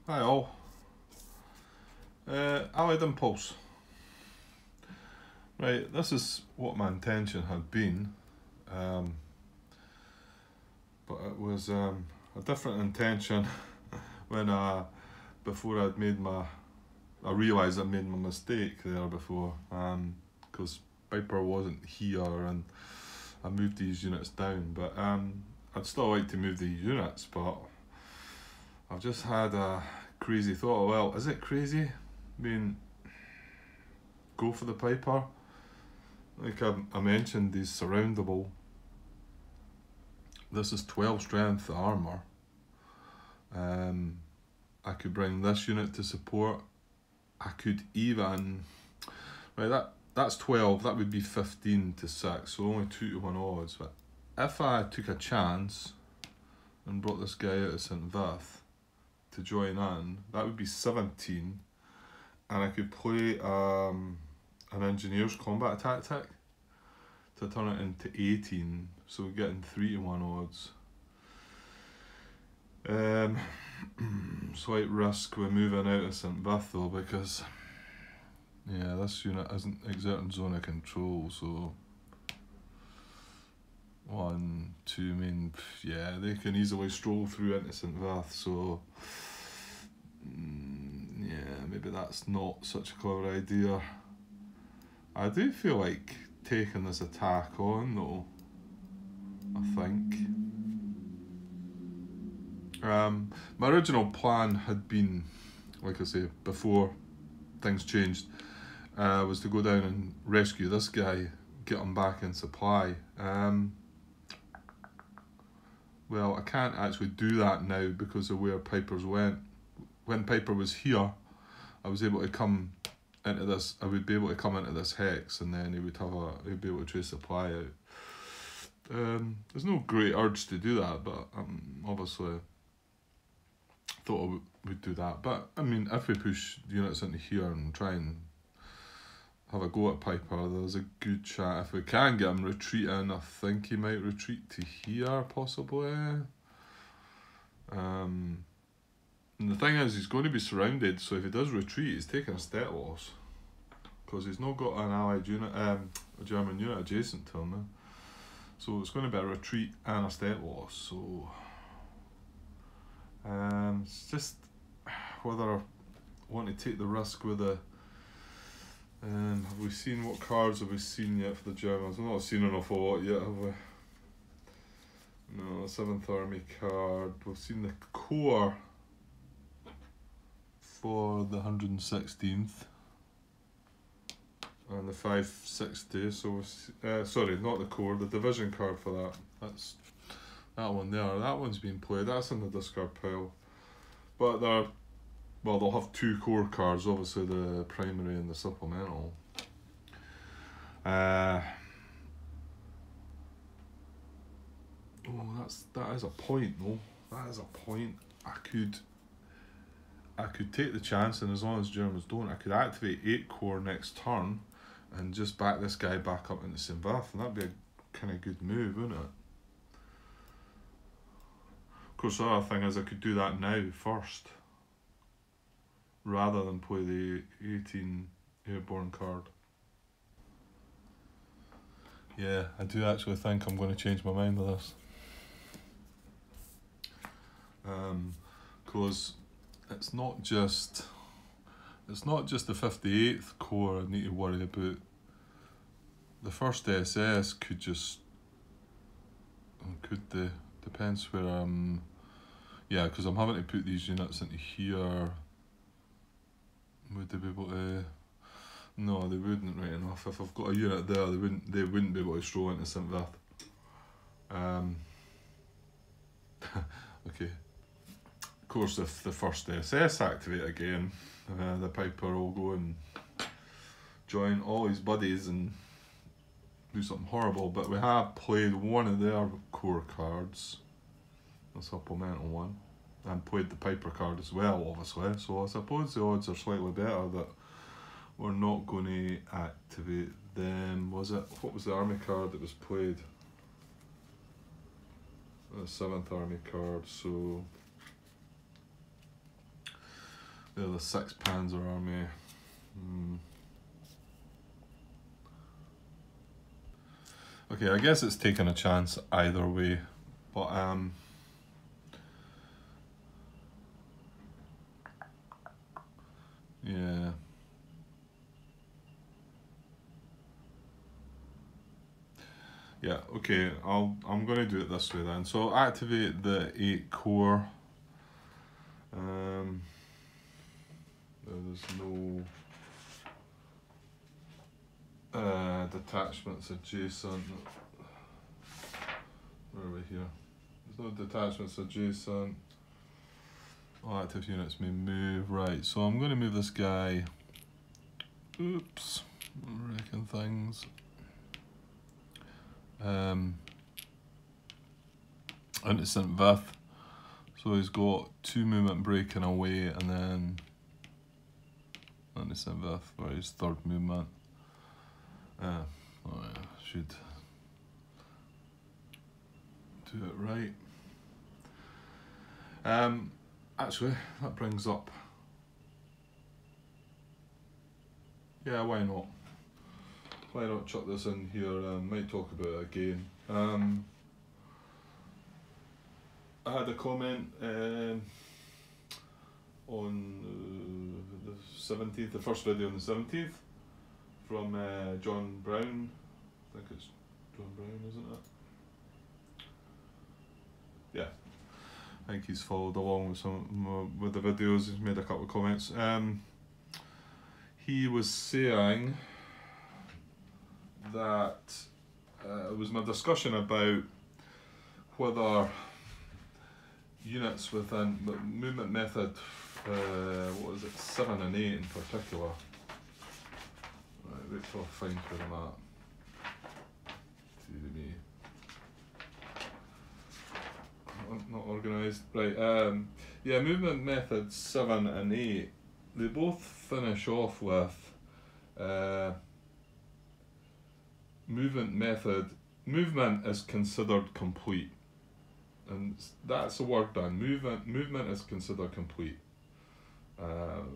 Hi all. Allied Impulse. Right, this is what my intention had been, um, but it was a different intention when before I realised I made my mistake there before, because Piper wasn't here and I moved these units down, but I'd still like to move these units, but I've just had a crazy thought. Well, is it crazy? I mean, go for the Piper. Like I mentioned, he's surroundable. This is 12 strength armour. I could bring this unit to support. I could even... Right, that's 12, that would be 15 to 6, so only 2 to 1 odds. But if I took a chance and brought this guy out of St. Vith to join in, that would be 17. And I could play an engineer's combat tactic to turn it into 18, so we're getting 3 to 1 odds. Slight risk with moving out of St. Vith though, because yeah, this unit isn't exerting zone of control, so 1, 2, I mean, yeah, they can easily stroll through into St. Vith, so yeah, maybe that's not such a clever idea. I do feel like taking this attack on though, I think. My original plan had been, like I say, before things changed, was to go down and rescue this guy, get him back in supply. Well, I can't actually do that now because of where Piper's went. When Piper was here, I was able to come into this. I would be able to come into this hex, and then he'd be able to trace supply out. There's no great urge to do that, but obviously thought I would do that. But I mean, if we push units into here and try and have a go at Piper, there's a good chance if we can get him retreating. I think he might retreat to here possibly. And the thing is, he's going to be surrounded, so if he does retreat, he's taking a stat loss because he's not got an allied unit, a German unit adjacent to him. So it's going to be a retreat and a stat loss. So it's just whether I want to take the risk with the. Have we seen what cards have we seen yet for the Germans? We've not seen an awful lot yet, have we? No, 7th Army card. We've seen the core for the 116th and the 560. So sorry, not the core, the division card for that. That's that one there. That one's been played. That's in the discard pile. But they'll have 2 core cards, obviously the primary and the supplemental. That is a point though. That is a point. I could take the chance, and as long as Germans don't, I could activate 8 core next turn and just back this guy back up into St. Vith, and that'd be a kind of good move, wouldn't it? Of course, the other thing is I could do that now first, rather than play the 18 airborne card. Yeah, I do actually think I'm going to change my mind on this. Because it's not just the 58th Corps I need to worry about. The 1st SS could they? Depends where yeah, because I'm having to put these units into here. Would they be able to? No, they wouldn't, right enough. If I've got a unit there, they wouldn't be able to stroll into St. Vith. Okay. Of course, if the 1st SS activate again, the Piper will go and join all his buddies and do something horrible. But we have played one of their core cards, the supplemental one, and played the Piper card as well, obviously. So I suppose the odds are slightly better that we're not going to activate them. Was it? What was the army card that was played? The 7th Army card. So They're the 6th Panzer Army. Okay, I guess it's taking a chance either way, but yeah. Yeah, okay, I'm gonna do it this way then. So activate the 8 core. There's no detachments adjacent. Where are we here? There's no detachments adjacent. All active units may move. Right, so I'm going to move this guy. Oops, I'm wrecking things. Into St. Vith. So he's got 2 movement breaking away, and then into St. Vith for his 3rd movement. Oh yeah, should do it right. Actually, that brings up. Yeah, why not? Why not chuck this in here? Might talk about it again. I had a comment on the 17th, the first video on the 17th, from John Brown. I think it's John Brown, isn't it? Yeah, I think he's followed along with with the videos. He's made a couple of comments. He was saying that it was my discussion about whether units within movement method, what was it, 7 and 8 in particular. Right, wait till I find where I'm at. To me. Not organised. Right, yeah, movement method 7 and 8, they both finish off with movement is considered complete. And that's the word done. Movement is considered complete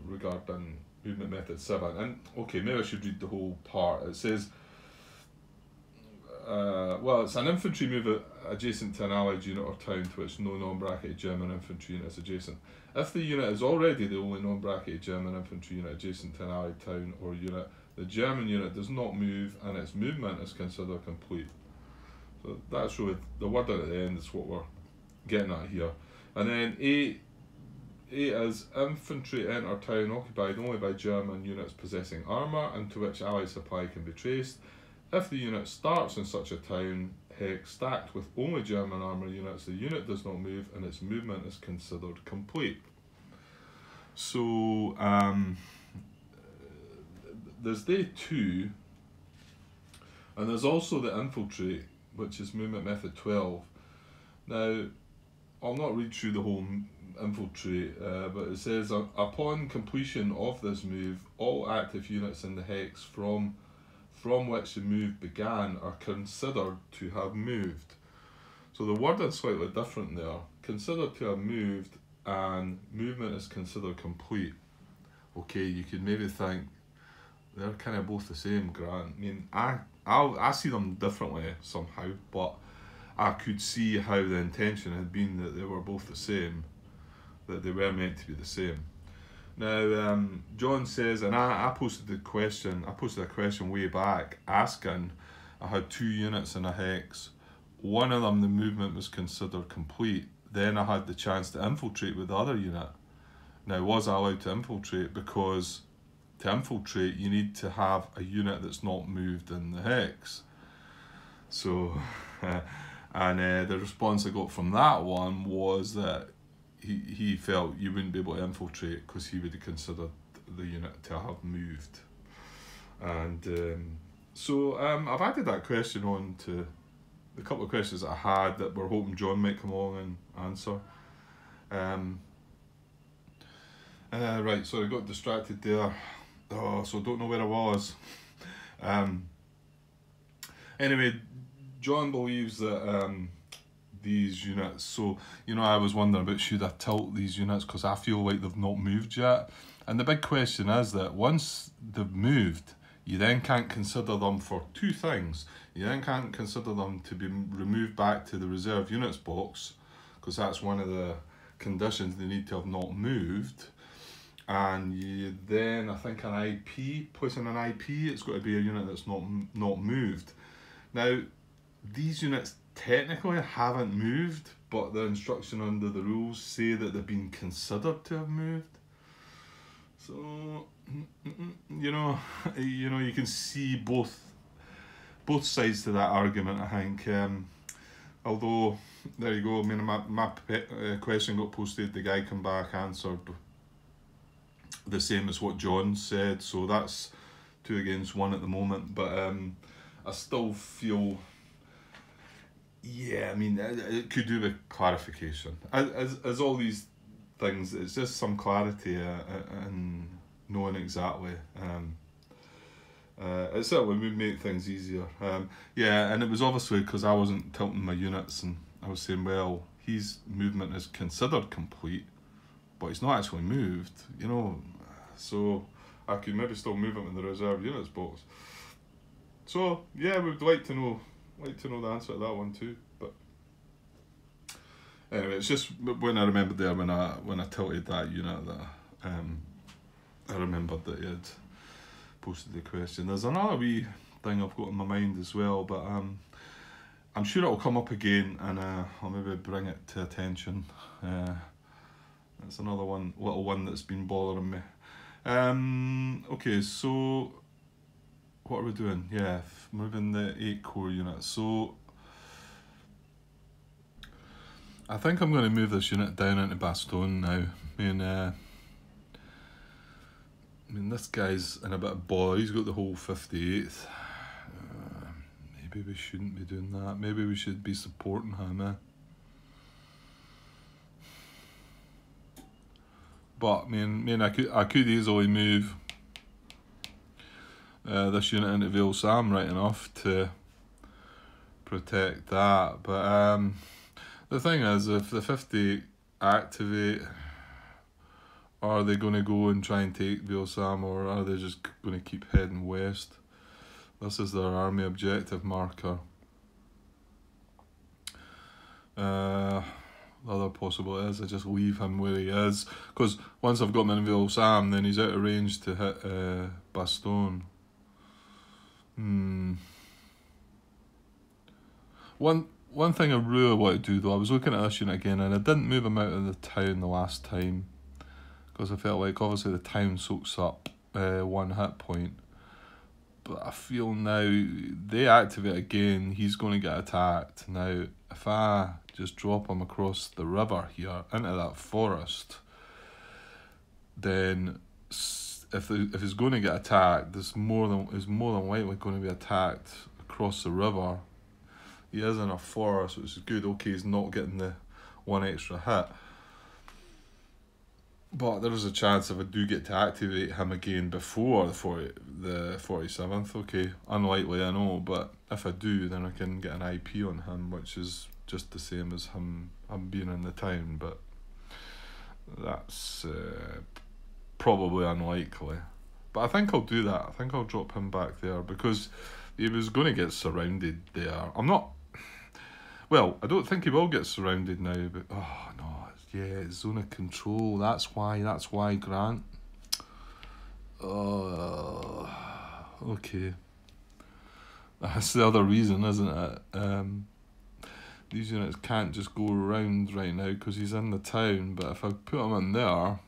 regarding movement method 7. And okay, maybe I should read the whole part. It says, well, it's an infantry move adjacent to an allied unit or town to which no non-bracketed German infantry unit is adjacent. If the unit is already the only non-bracketed German infantry unit adjacent to an allied town or unit, the German unit does not move and its movement is considered complete. So that's really, the word at the end is what we're getting at here. And then 8 is infantry enter town occupied only by German units possessing armour and to which allied supply can be traced. If the unit starts in such a town, hex stacked with only German armour units, the unit does not move and its movement is considered complete. So there's day 2, and there's also the infiltrate, which is movement method 12. Now, I'll not read through the whole infiltrate, but it says, upon completion of this move, all active units in the hex from which the move began are considered to have moved. So the wording's slightly different there. Considered to have moved and movement is considered complete. Okay, you could maybe think they're kind of both the same, Grant. I mean, I see them differently somehow, but I could see how the intention had been that they were both the same, that they were meant to be the same. Now, John says, and I posted a question way back asking, I had 2 units in a hex, one of them the movement was considered complete, then I had the chance to infiltrate with the other unit. Now, was I allowed to infiltrate? Because to infiltrate you need to have a unit that's not moved in the hex. So, and the response I got from that one was that he felt you wouldn't be able to infiltrate because he would have considered the unit to have moved. And so I've added that question on to the couple of questions that I had that we're hoping John might come along and answer. Right, so I got distracted there. Oh, so I don't know where I was. Anyway, John believes that these units. So, you know, I was wondering about should I tilt these units because I feel like they've not moved yet. And the big question is that once they've moved, you then can't consider them for two things. You then can't consider them to be removed back to the reserve units box, because that's one of the conditions, they need to have not moved. And you then, I think an IP, placing an IP, it's got to be a unit that's not moved. Now, these units technically haven't moved, but the instruction under the rules say that they've been considered to have moved. So, you know, you can see both sides to that argument, I think. Although, there you go, I mean, my question got posted, the guy come back, answered the same as what John said, so that's 2 against 1 at the moment, but I still feel, yeah, I mean, it could do with clarification. As all these things, it's just some clarity and knowing exactly. It certainly would make things easier. Yeah, and it was obviously because I wasn't tilting my units, and I was saying, well, his movement is considered complete, but he's not actually moved, you know, so I could maybe still move him in the reserve units box. So yeah, we'd like to know the answer to that one too. But anyway, it's just when I remembered there when I tilted that unit that I remembered that he had posted the question. There's another wee thing I've got in my mind as well, but I'm sure it'll come up again, and I'll maybe bring it to attention. That's another little one that's been bothering me. Okay, so what are we doing? Yeah, moving the 8 core unit. So I think I'm going to move this unit down into Bastogne now. I mean, this guy's in a bit of bother. He's got the whole 58th. Maybe we shouldn't be doing that. Maybe we should be supporting him, But I could easily move this unit into Vale Sam right enough to protect that. But the thing is, if the 50 activate, are they going to go and try and take Vale Sam, or are they just going to keep heading west? This is their army objective marker. The other possible is I just leave him where he is, because once I've got him in Vale Sam, then he's out of range to hit Bastogne. One thing I really want to do though, I was looking at this unit again, and I didn't move him out of the town the last time, because I felt like obviously the town soaks up 1 hit point. But I feel now they activate again, he's going to get attacked. Now, if I just drop him across the river here into that forest, then if he's going to get attacked, is more than likely going to be attacked across the river. He is in a forest, which is good. Okay, he's not getting the 1 extra hit, but there is a chance if I do get to activate him again before the 47th. Okay, unlikely, I know, but if I do, then I can get an IP on him, which is just the same as him being in the town, but that's probably unlikely. But I think I'll do that. I think I'll drop him back there, because he was going to get surrounded there. Well, I don't think he will get surrounded now, but oh no, yeah, zone of control. That's why Grant. Okay. That's the other reason, isn't it? These units can't just go around right now because he's in the town, but if I put him in there,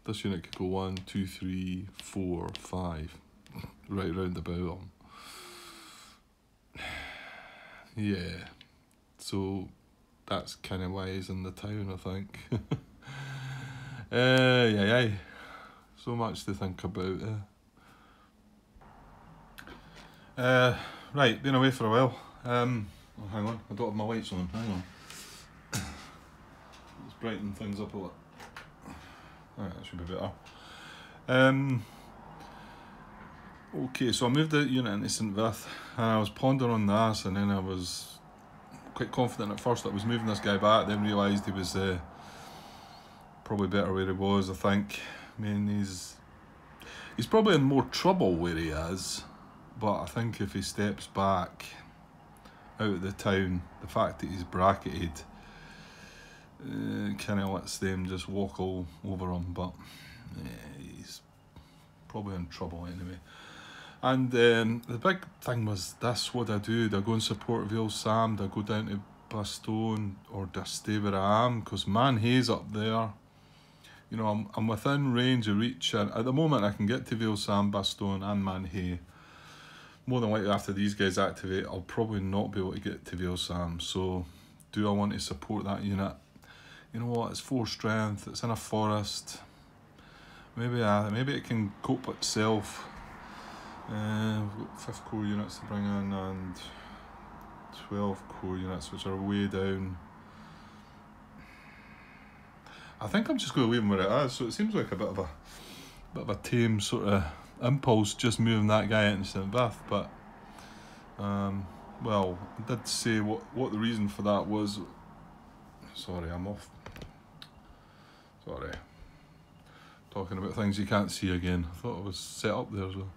this unit could go 1, 2, 3, 4, 5, right round about him. Yeah, so that's kind of why he's in the town, I think. Yeah. So much to think about. Right, been away for a while. Oh, hang on, I don't have my lights on. Hang on. Let's brighten things up a lot. Alright, that should be better. Okay, so I moved the unit into St Vith, and I was pondering on this, and then I was quite confident at first that I was moving this guy back, then realised he was probably better where he was, I think. I mean, he's probably in more trouble where he is, but I think if he steps back out of the town, the fact that he's bracketed kind of lets them just walk all over him, but he's probably in trouble anyway. And the big thing was this: what do I do? Do I go and support Vale Sam? Do I go down to Bastone, or do I stay where I am? Because Manhay's up there. You know, I'm within range of reach, and at the moment I can get to Vale Sam, Bastone and Manhay. More than likely after these guys activate, I'll probably not be able to get to Vale Sam. So do I want to support that unit? You know what, it's 4 strength, it's in a forest. Maybe it can cope itself. We've got 5th Corps units to bring in and 12 Corps units, which are way down. I think I'm just going to leave them where it is. So it seems like a bit of a tame sort of impulse, just moving that guy into St Vith. But well, I did say what the reason for that was. Sorry, I'm off. Sorry, talking about things you can't see again. I thought I was set up there as well.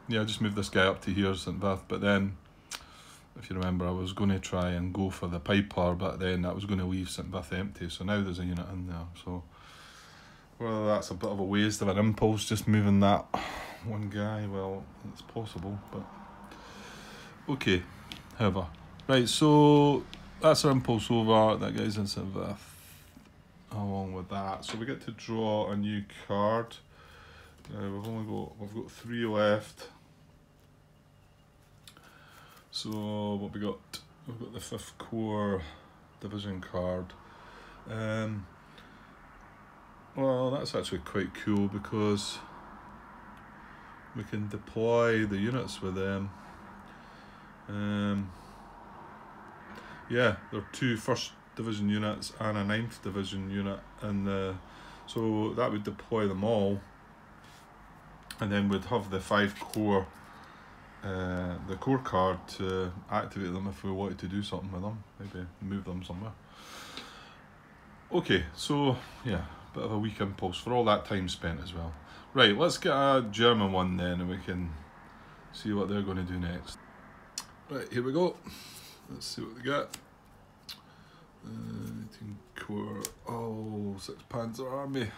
Yeah, I just moved this guy up to here, St Vith, but then, if you remember, I was going to try and go for the Piper, but then I was going to leave St Vith empty, so now there's a unit in there. So whether that's a bit of a waste of an impulse, just moving that one guy, well, it's possible, but okay, however. Right, so that's our impulse over, that guy's in St Vith. Along with that, so we get to draw a new card. We've got 3 left. So what we got? We've got the 5th Corps division card. Well, that's actually quite cool because we can deploy the units with them. Yeah, there are 2 1st Division units and a 9th Division unit, and so that would deploy them all. And then we'd have the 5 Corps, the Corps card to activate them if we wanted to do something with them, maybe move them somewhere. Okay, so yeah, bit of a weak impulse for all that time spent as well. Right, let's get a German one then, and we can see what they're going to do next. Right, here we go. Let's see what they get. 18 Corps. Oh, 6 Panzer Army.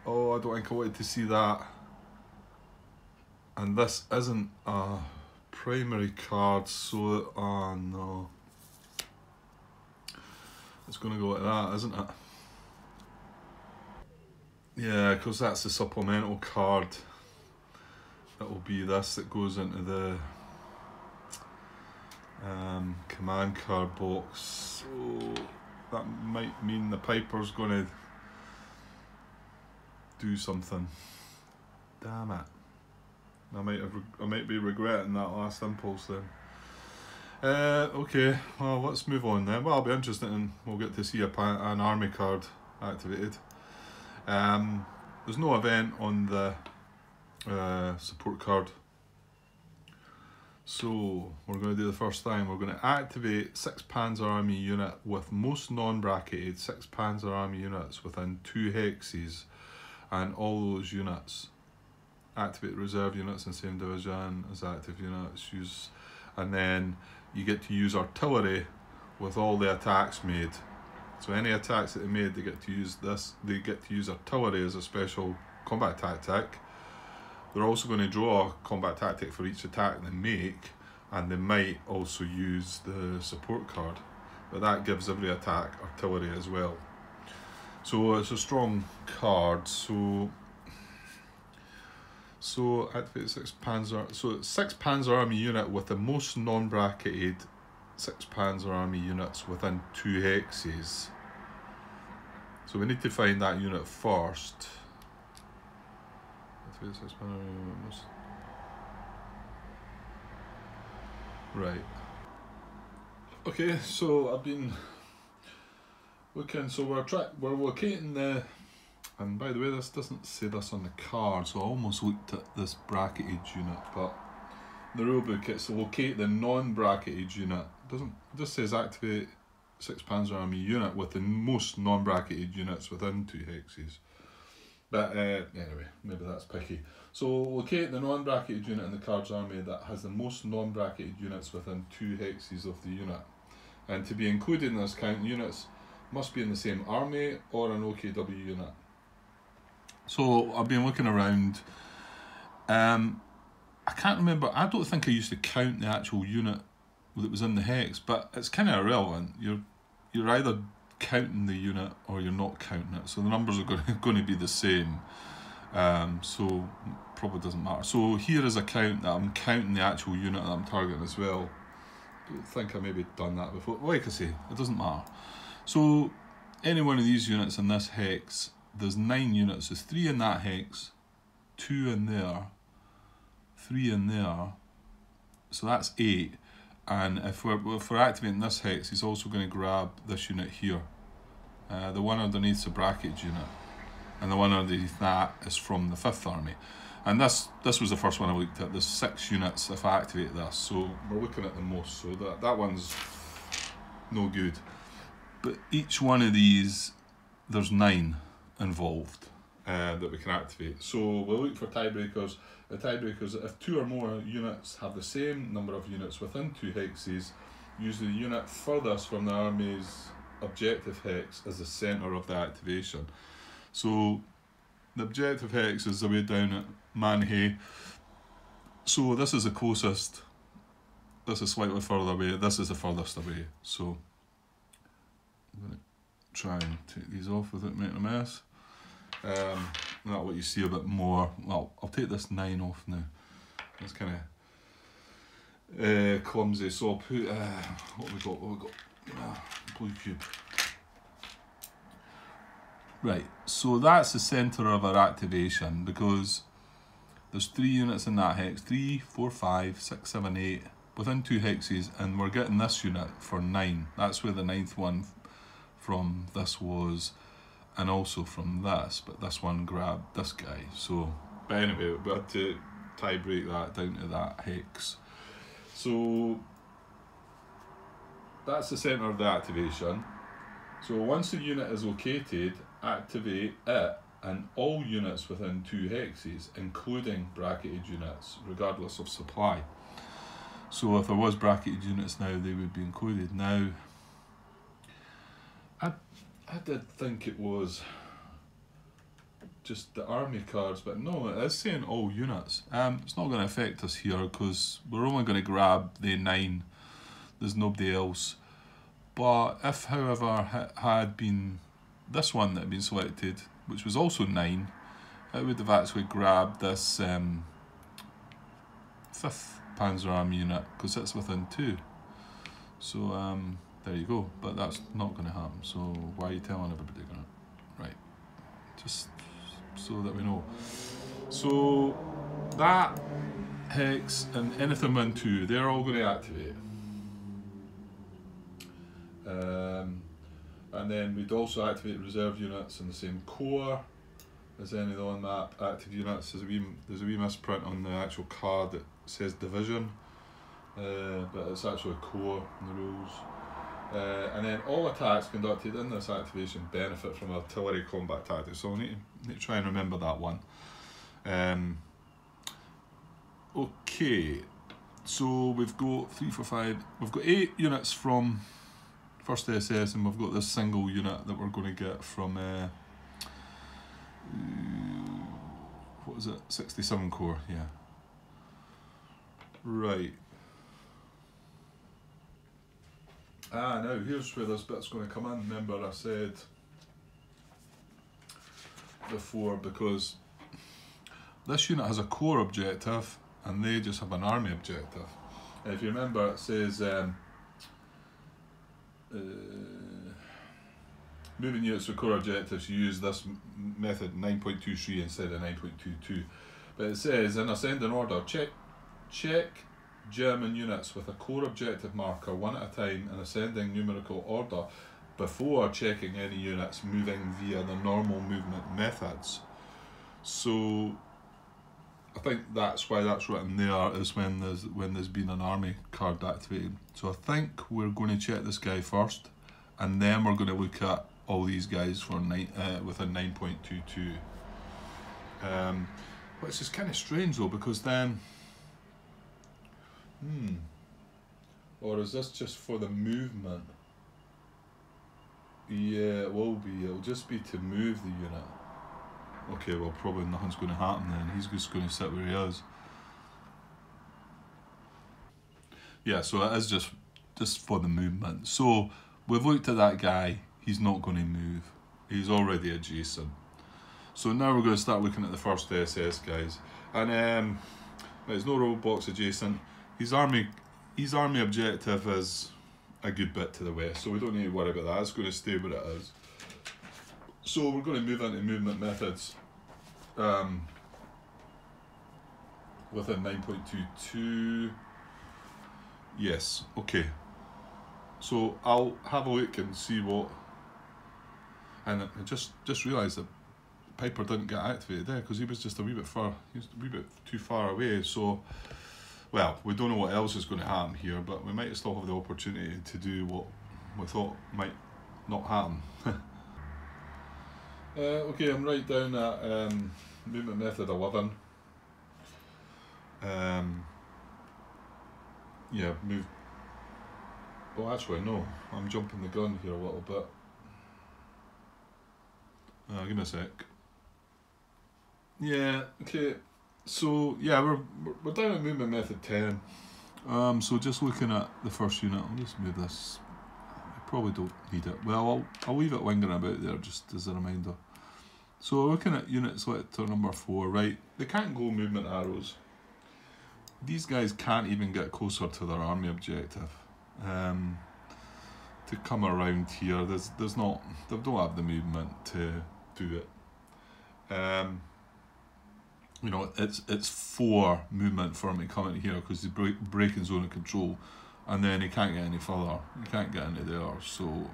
Oh, I don't think I wanted to see that. And this isn't a primary card, so no. It's going to go like that, isn't it? Yeah, because that's the supplemental card. That will be this that goes into the command card box. So that might mean the Piper's going to do something. Damn it. I might be regretting that last impulse then. Okay, well, let's move on then. Well, I'll be interested in, we'll get to see an army card activated. There's no event on the support card. So we're going to do the first thing. We're going to activate 6 Panzer Army unit with most non-bracketed 6 Panzer Army units within 2 hexes, and all those units activate reserve units in the same division as active units. And then you get to use artillery with all the attacks made. So any attacks that they made, they get to use this. They get to use artillery as a special combat tactic. They're also going to draw a combat tactic for each attack they make, and they might also use the support card, but that gives every attack artillery as well. So it's a strong card. So activate 6 Panzer. So it's 6 Panzer Army unit with the most non-bracketed 6 Panzer Army units within 2 hexes. So we need to find that unit first. Right. Okay, so I've been looking. So we're locating the And by the way, this doesn't say this on the card, so I almost looked at this bracketage unit, but in the rulebook it's locate the non-bracketage unit. It just says activate 6th Panzer Army unit with the most non-bracketed units within 2 hexes. But anyway, maybe that's picky. So locate the non-bracketed unit in the card's army that has the most non-bracketed units within 2 hexes of the unit. And to be included in this count, units must be in the same army or an OKW unit. So I've been looking around. I can't remember. I don't think I used to count the actual unit that was in the hex, but it's kind of irrelevant. You're either counting the unit or you're not counting it. So the numbers are going to be the same. So probably doesn't matter. So here is a count that I'm counting the actual unit that I'm targeting as well. I don't think I maybe done that before. Like I say, it doesn't matter. So any one of these units in this hex, there's 9 units. There's 3 in that hex, 2 in there, 3 in there. So that's 8. And if we're activating this hex, he's also going to grab this unit here. The one underneath the bracket unit. And the one underneath that is from the 5th Army. And this was the first one I looked at. There's 6 units if I activate this. So we're looking at the most. So that one's no good. But each one of these, there's 9 involved that we can activate. So we'll look for tiebreakers. The tiebreakers, if 2 or more units have the same number of units within 2 hexes, use the unit furthest from the army's objective hex as the centre of the activation. So the objective hex is the way down at Manhay. So this is the closest, this is slightly further away, this is the furthest away. So I'm going to try and take these off without making a mess. That'll let you see a bit more. Well, I'll take this 9 off now. It's kind of clumsy, so I'll put, what have we got? Blue cube. Right, so that's the centre of our activation because there's 3 units in that hex, 3, 4, 5, 6, 7, 8, within 2 hexes, and we're getting this unit for 9. That's where the 9th one from this was, and also from this, but this one grabbed this guy. So, but anyway, we had to tie break that down to that hex. So that's the centre of the activation. So once the unit is located, activate it and all units within 2 hexes, including bracketed units, regardless of supply. So if there was bracketed units now, they would be included. Now, I did think it was just the army cards, but no, it is saying all units. It's not going to affect us here because we're only going to grab the 9. There's nobody else. But if, however, had been this one that had been selected, which was also 9, it would have actually grabbed this 5th Panzer Army unit because it's within 2. So there you go. But that's not going to happen. So why are you telling everybody that? Right. Just so that we know. So that hex and anything within 2, they're all going to activate. And then we'd also activate reserve units in the same corps as any of the on-map active units. There's a wee misprint on the actual card that says division, but it's actually a corps in the rules. And then all attacks conducted in this activation benefit from artillery combat tactics. So I need to try and remember that one. Okay, so we've got 3, 4, 5. We've got 8 units from 1st SS, and we've got this single unit that we're going to get from what is it? 67 Corps, yeah. Right. Now here's where this bit's going to come in. Remember I said before, because this unit has a core objective and they just have an army objective. And if you remember, it says moving units with core objectives, use this method 9.23 instead of 9.22. But it says in ascending order, check German units with a core objective marker one at a time in ascending numerical order before checking any units moving via the normal movement methods. So I think that's why that's written there, is when there's been an army card activated. So I think we're going to check this guy first, and then we're going to look at all these guys for within 9.22. Which is kind of strange though, because then, or is this just for the movement? Yeah, it will be. It'll just be to move the unit. Okay, well, probably nothing's going to happen then. He's just going to sit where he is. Yeah, so it is just for the movement. So we've looked at that guy. He's not going to move. He's already adjacent. So now we're going to start looking at the first SS guys. And there's no roadblocks adjacent. His army objective is a good bit to the west, so we don't need to worry about that. It's going to stay where it is. So we're going to move into movement methods within 9.22. Yes, okay. So I'll have a look and see what, and I just realised that Piper didn't get activated there because he was just a wee bit too far away. So, well, we don't know what else is going to happen here, but we might still have the opportunity to do what we thought might not happen. Okay, I'm right down at movement method 11. Yeah, move. Oh, actually, no, I'm jumping the gun here a little bit. Give me a sec. Yeah, okay. So yeah, we're down at movement method 10. So just looking at the first unit, I'll just move this. I probably don't need it. Well, I'll leave it lingering about there just as a reminder. So looking at unit selector number 4, right? They can't go movement arrows. These guys can't even get closer to their army objective. To come around here, there's not. They don't have the movement to do it. You know, it's 4 movement for him to come in here because he's breaking zone of control, and then he can't get any further. He can't get into there. So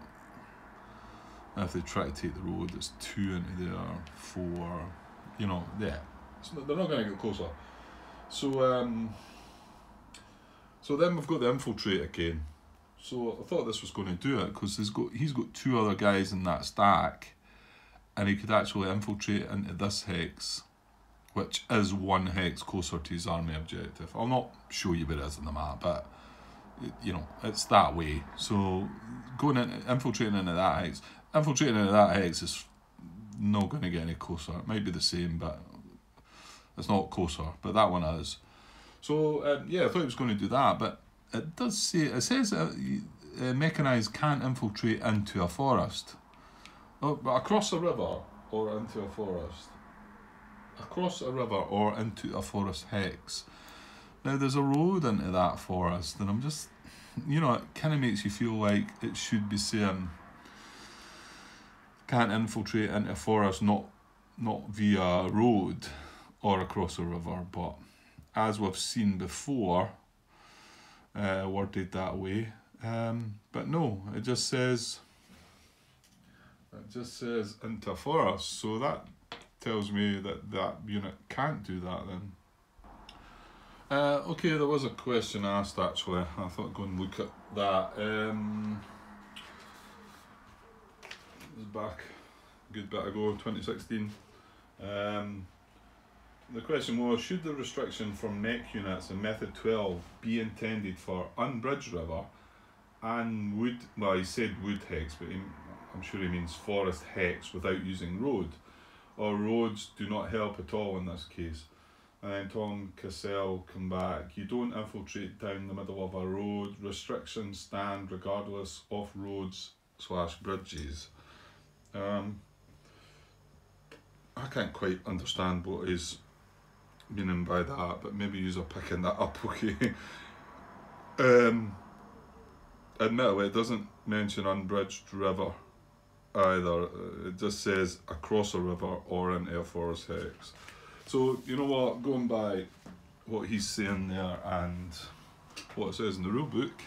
if they try to take the road, it's 2 into there, 4. You know, yeah. So they're not going to get closer. So so then we've got the infiltrate again. So I thought this was going to do it because he's got 2 other guys in that stack, and he could actually infiltrate into this hex, which is 1 hex closer to his army objective. I'll not show you where it is on the map, but you know, it's that way. So going in, infiltrating into that hex is not going to get any closer. It might be the same, but it's not closer, but that one is. So yeah, I thought he was going to do that, but it does say, it says mechanized can't infiltrate into a forest. Oh, but across a river or into a forest. Across a river or into a forest hex. Now there's a road into that forest, and I'm just, you know, it kind of makes you feel like it should be saying can't infiltrate into a forest, not via a road or across a river, but as we've seen before, worded that way. But no, it just says into a forest, so that tells me that unit can't do that then. Okay, there was a question asked actually. I thought I'd go and look at that. It was back a good bit ago, 2016. The question was, should the restriction from mech units in method 12 be intended for unbridged river and wood, well he said wood hex, but I'm sure he means forest hex without using road, or roads do not help at all in this case. And then Tom Cassell come back, you don't infiltrate down the middle of a road, restrictions stand regardless of roads / bridges. I can't quite understand what he's meaning by that, but maybe you're picking that up, okay. Admittedly, it doesn't mention unbridged river either. It just says across a river or into a forest hex. So, you know what, going by what he's saying there and what it says in the rule book,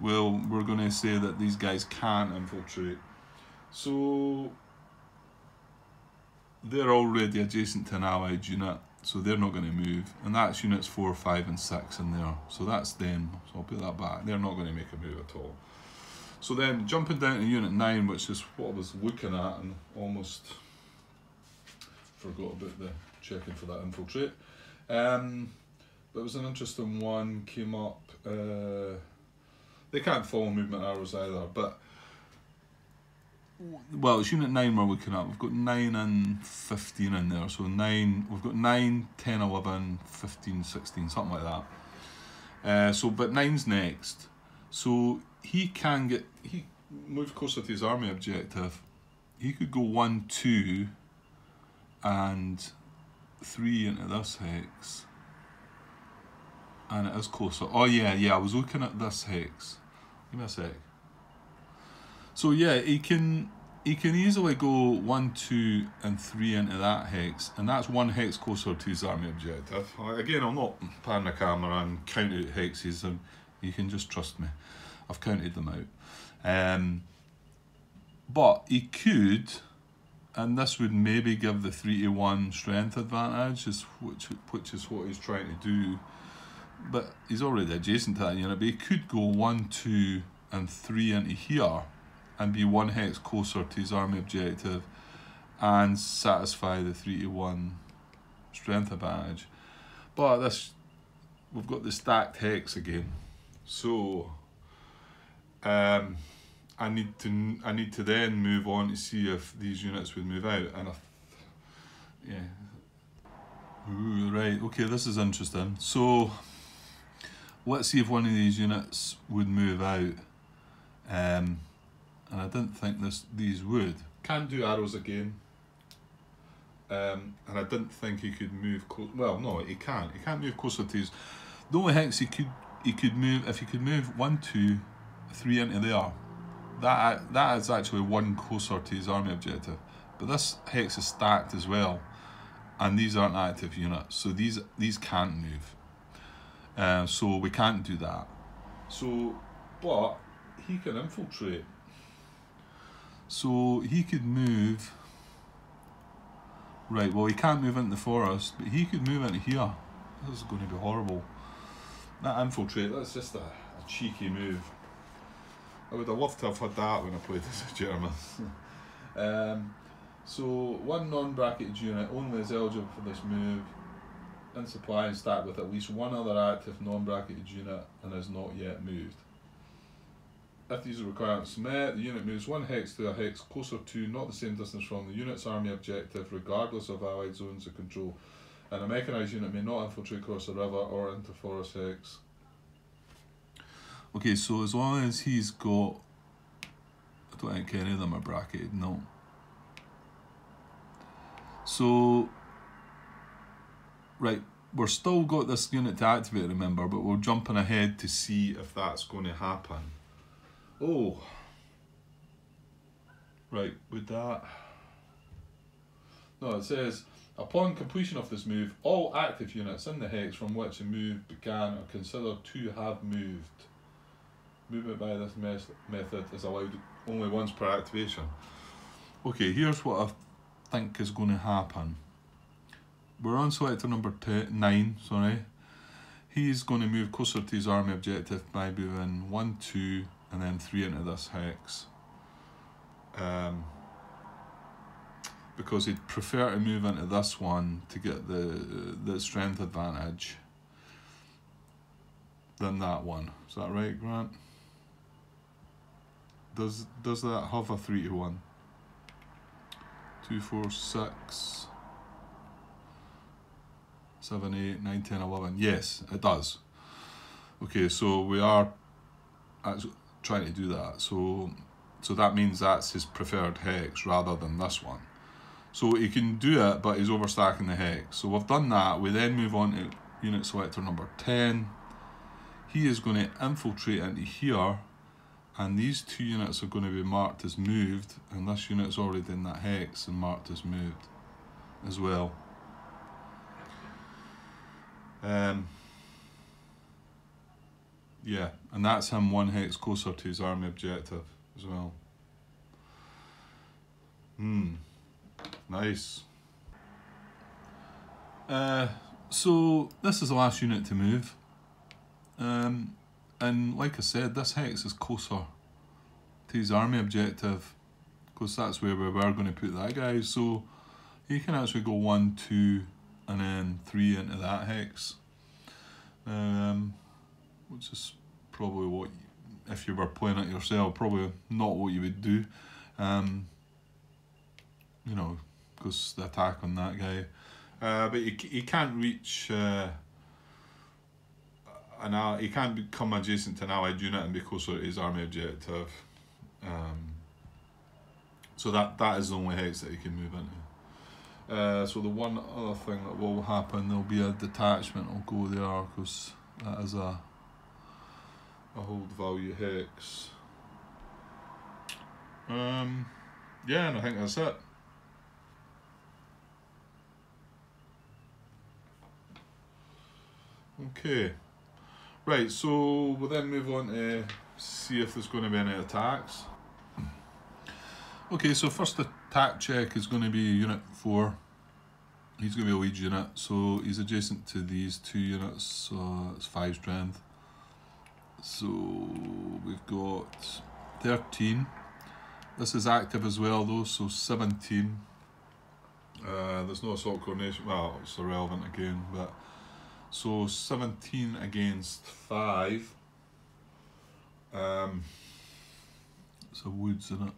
well, we're going to say that these guys can't infiltrate. So they're already adjacent to an allied unit, so they're not going to move, and that's units 4, 5 and 6 in there, so that's them. So I'll put that back. They're not going to make a move at all. So then jumping down to unit 9, which is what I was looking at and almost forgot about the checking for that infiltrate. But it was an interesting one, came up. They can't follow movement arrows either, but well, it's unit 9 we're looking at. We've got 9 and 15 in there, so 9, we've got 9, 10, 11, 15, 16, something like that. But 9's next. So he moves closer to his army objective. He could go 1, 2, and 3 into this hex. And it is closer. Oh yeah, I was looking at this hex. Give me a sec. So yeah, he can easily go 1, 2, and 3 into that hex, and that's 1 hex closer to his army objective. Again, I'll not pan the camera and count out hexes, and you can just trust me. I've counted them out. But he could, and this would maybe give the 3 to 1 strength advantage, which is what he's trying to do. But he's already adjacent to that unit, but he could go 1, 2, and 3 into here and be 1 hex closer to his army objective and satisfy the 3 to 1 strength advantage. But we've got the stacked hex again. So I need to then move on to see if these units would move out, and ooh, right, okay, this is interesting. So let's see if one of these units would move out. And I didn't think these would. Can't do arrows again. And I didn't think he could move close. Well, no, he can't. He can't move closer to his. The only hex he could move, if he could move 1, 2, 3 into there, that is actually 1 closer to his army objective. But this hex is stacked as well, and these aren't active units, so these can't move. So we can't do that. So, but he can infiltrate. So he could move. Right, well, he can't move into the forest, but he could move into here. This is going to be horrible. That infiltrate, that's just a cheeky move. I would have loved to have had that when I played as a German. So, 1 non-bracketed unit only is eligible for this move in supply and stacked with at least 1 other active non-bracketed unit and is not yet moved. If these requirements are met, the unit moves 1 hex to a hex closer to, not the same distance from, the unit's army objective, regardless of allied zones of control. And a mechanised unit may not infiltrate across a river or into forest hex. Okay, so as long as he's got... I don't think any of them are bracketed, no. So... Right, we're still got this unit to activate, remember, but we're jumping ahead to see if that's going to happen. Oh, right, with that, no, it says, upon completion of this move, all active units in the hex from which the move began are considered to have moved. Movement by this method is allowed only once per activation. Okay, here's what I think is going to happen. We're on selector number 9, sorry. He's going to move closer to his army objective by moving 1, 2, and then 3 into this hex. Because he'd prefer to move into this one to get the strength advantage than that one. Is that right, Grant? Does that have a 3 to 1? 2, 4, 6, 7, 8, 9, 10, 11. Yes, it does. Okay, so we are trying to do that. So that means that's his preferred hex rather than this one. So he can do it, but he's overstacking the hex. So we've done that. We then move on to unit selector number 10. He is going to infiltrate into here, and these 2 units are going to be marked as moved, and this unit's already in that hex and marked as moved as well. Yeah, and that's him 1 hex closer to his army objective as well. Nice. So this is the last unit to move. And like I said, this hex is closer to his army objective, because that's where we were going to put that guy. So he can actually go 1, 2, and then 3 into that hex. Which is probably what, if you were playing it yourself, probably not what you would do. You know, because the attack on that guy. But he can't reach he can't become adjacent to an allied unit and be closer to his army objective. So that is the only hex that he can move into. So the one other thing that will happen, there'll be a detachment will go there, because that is a hold value hex. Yeah, and I think that's it. Okay, right, so we'll then move on to see if there's going to be any attacks. Okay, so first attack check is going to be Unit 4. He's going to be a lead unit, so he's adjacent to these 2 units, so it's 5 strength. So we've got 13. This is active as well though, so 17. There's no assault coordination, well, it's irrelevant again, but so 17 against 5. It's a woods, isn't it?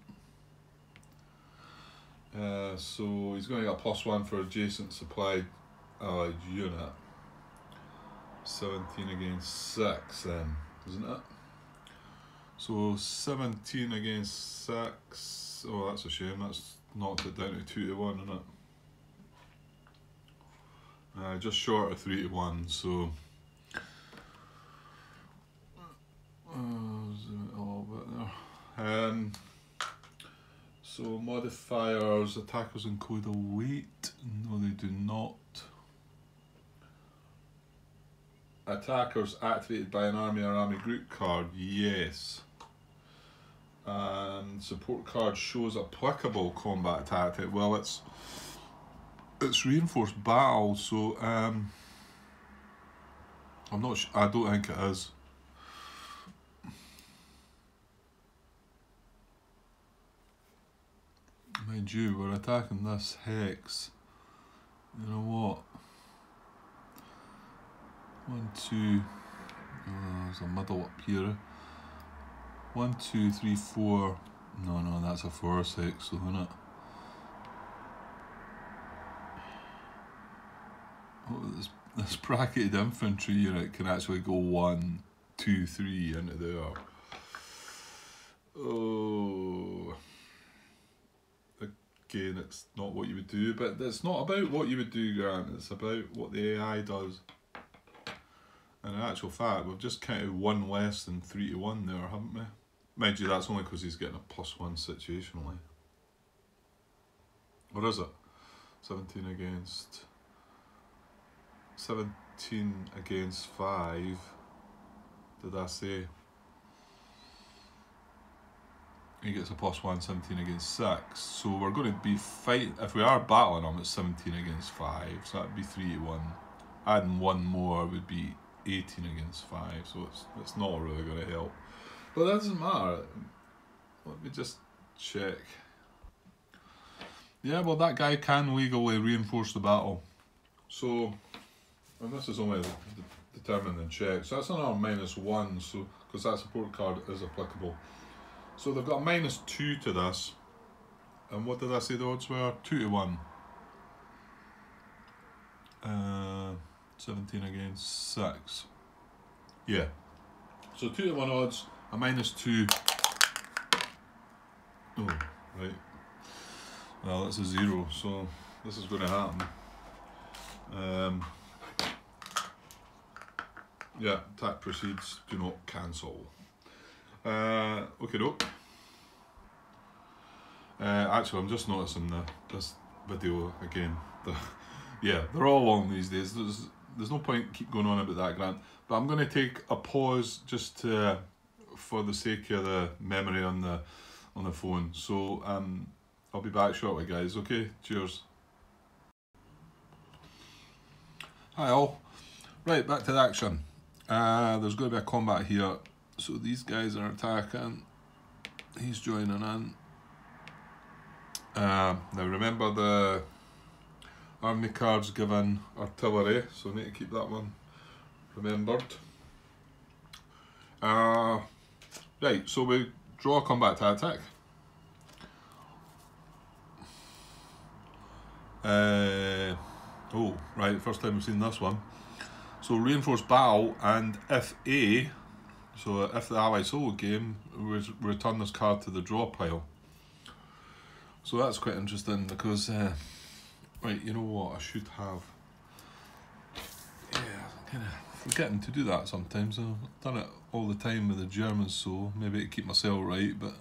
So he's going to get a +1 for adjacent supplied allied unit. 17 against 6 then, isn't it? So 17 against 6. Oh, that's a shame. That's knocked it down to 2 to 1, isn't it? Just short of 3 to 1. So a little bit there. So modifiers, attackers encode a weight. No, they do not. Attackers activated by an army or army group card, yes. And support card shows applicable combat tactic. Well, it's reinforced battle, so I'm not sure. I don't think it is. Mind you, we're attacking this hex. You know what? 1, 2. There's a middle up here. 1, 2, 3, 4. No, that's a forest hex, so isn't it? Oh, this bracketed infantry unit can actually go 1, 2, 3 into there. Oh. Again, it's not what you would do, but it's not about what you would do, Grant. It's about what the AI does. And in actual fact, we've just counted 1 less than 3 to 1 there, haven't we? Mind you, that's only because he's getting a +1 situationally. Or is it? 17 against 5. Did I say? He gets a +1, 17 against 6. So we're going to be fighting. If we are battling him, it's 17 against 5. So that'd be 3 to 1. Adding 1 more would be 18 against 5. So it's not really going to help. But that doesn't matter. Let me just check. Yeah, well, that guy can legally reinforce the battle. So, and this is only determined in check. So that's another -1. So because that support card is applicable. So they've got a -2 to this. And what did I say the odds were? 2 to 1. 17 against 6. Yeah. So 2 to 1 odds, a -2. Oh, right. Well, that's a 0, so this is going to happen. Yeah, attack proceeds, do not cancel. Okay, doke. Actually, I'm just noticing this video again. Yeah, they're all long these days. there's no point keep going on about that, Grant. But I'm going to take a pause just to, for the sake of the memory on the phone. So I'll be back shortly, guys. Okay, cheers. Hi all. Right, back to the action. There's going to be a combat here. So these guys are attacking. He's joining in. Now remember the army cards given artillery, so I need to keep that one remembered. Right, so we draw a combat tactic. Oh, right, first time we've seen this one. So reinforced battle, and if A, so if the ally solo game, we return this card to the draw pile. So that's quite interesting because, right, you know what, I should have, yeah, kind of forgetting to do that sometimes. I've done it all the time with the Germans, so maybe to keep myself right, but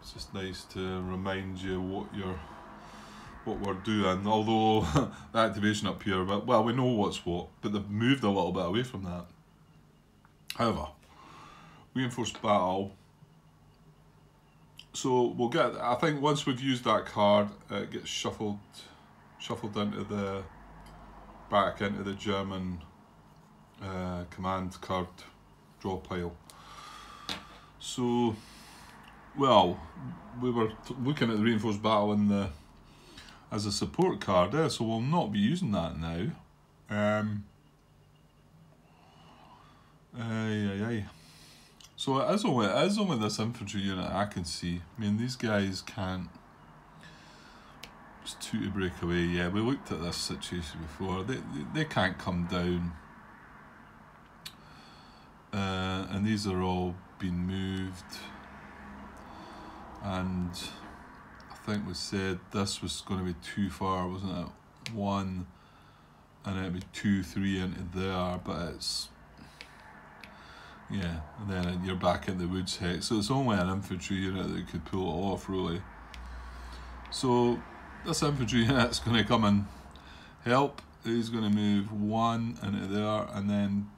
it's just nice to remind you what we're doing, although the activation up here, but well, we know what's what, but they've moved a little bit away from that. However, reinforced battle, so we'll get, I think once we've used that card, it gets shuffled into back into the German command card draw pile. So, well, we were looking at the reinforced battle in the as a support card, so we'll not be using that now. So it is only this infantry unit I can see. I mean, these guys can't. It's two to break away. Yeah, we looked at this situation before. They can't come down. And these are all been moved. And I think we said this was going to be too far, wasn't it? 1, and it'd be 2, 3 into there, but it's, yeah, and then you're back in the woods hex. So it's only an infantry unit that could pull it off, really. So this infantry unit's going to come and help. He's going to move 1 into there, and then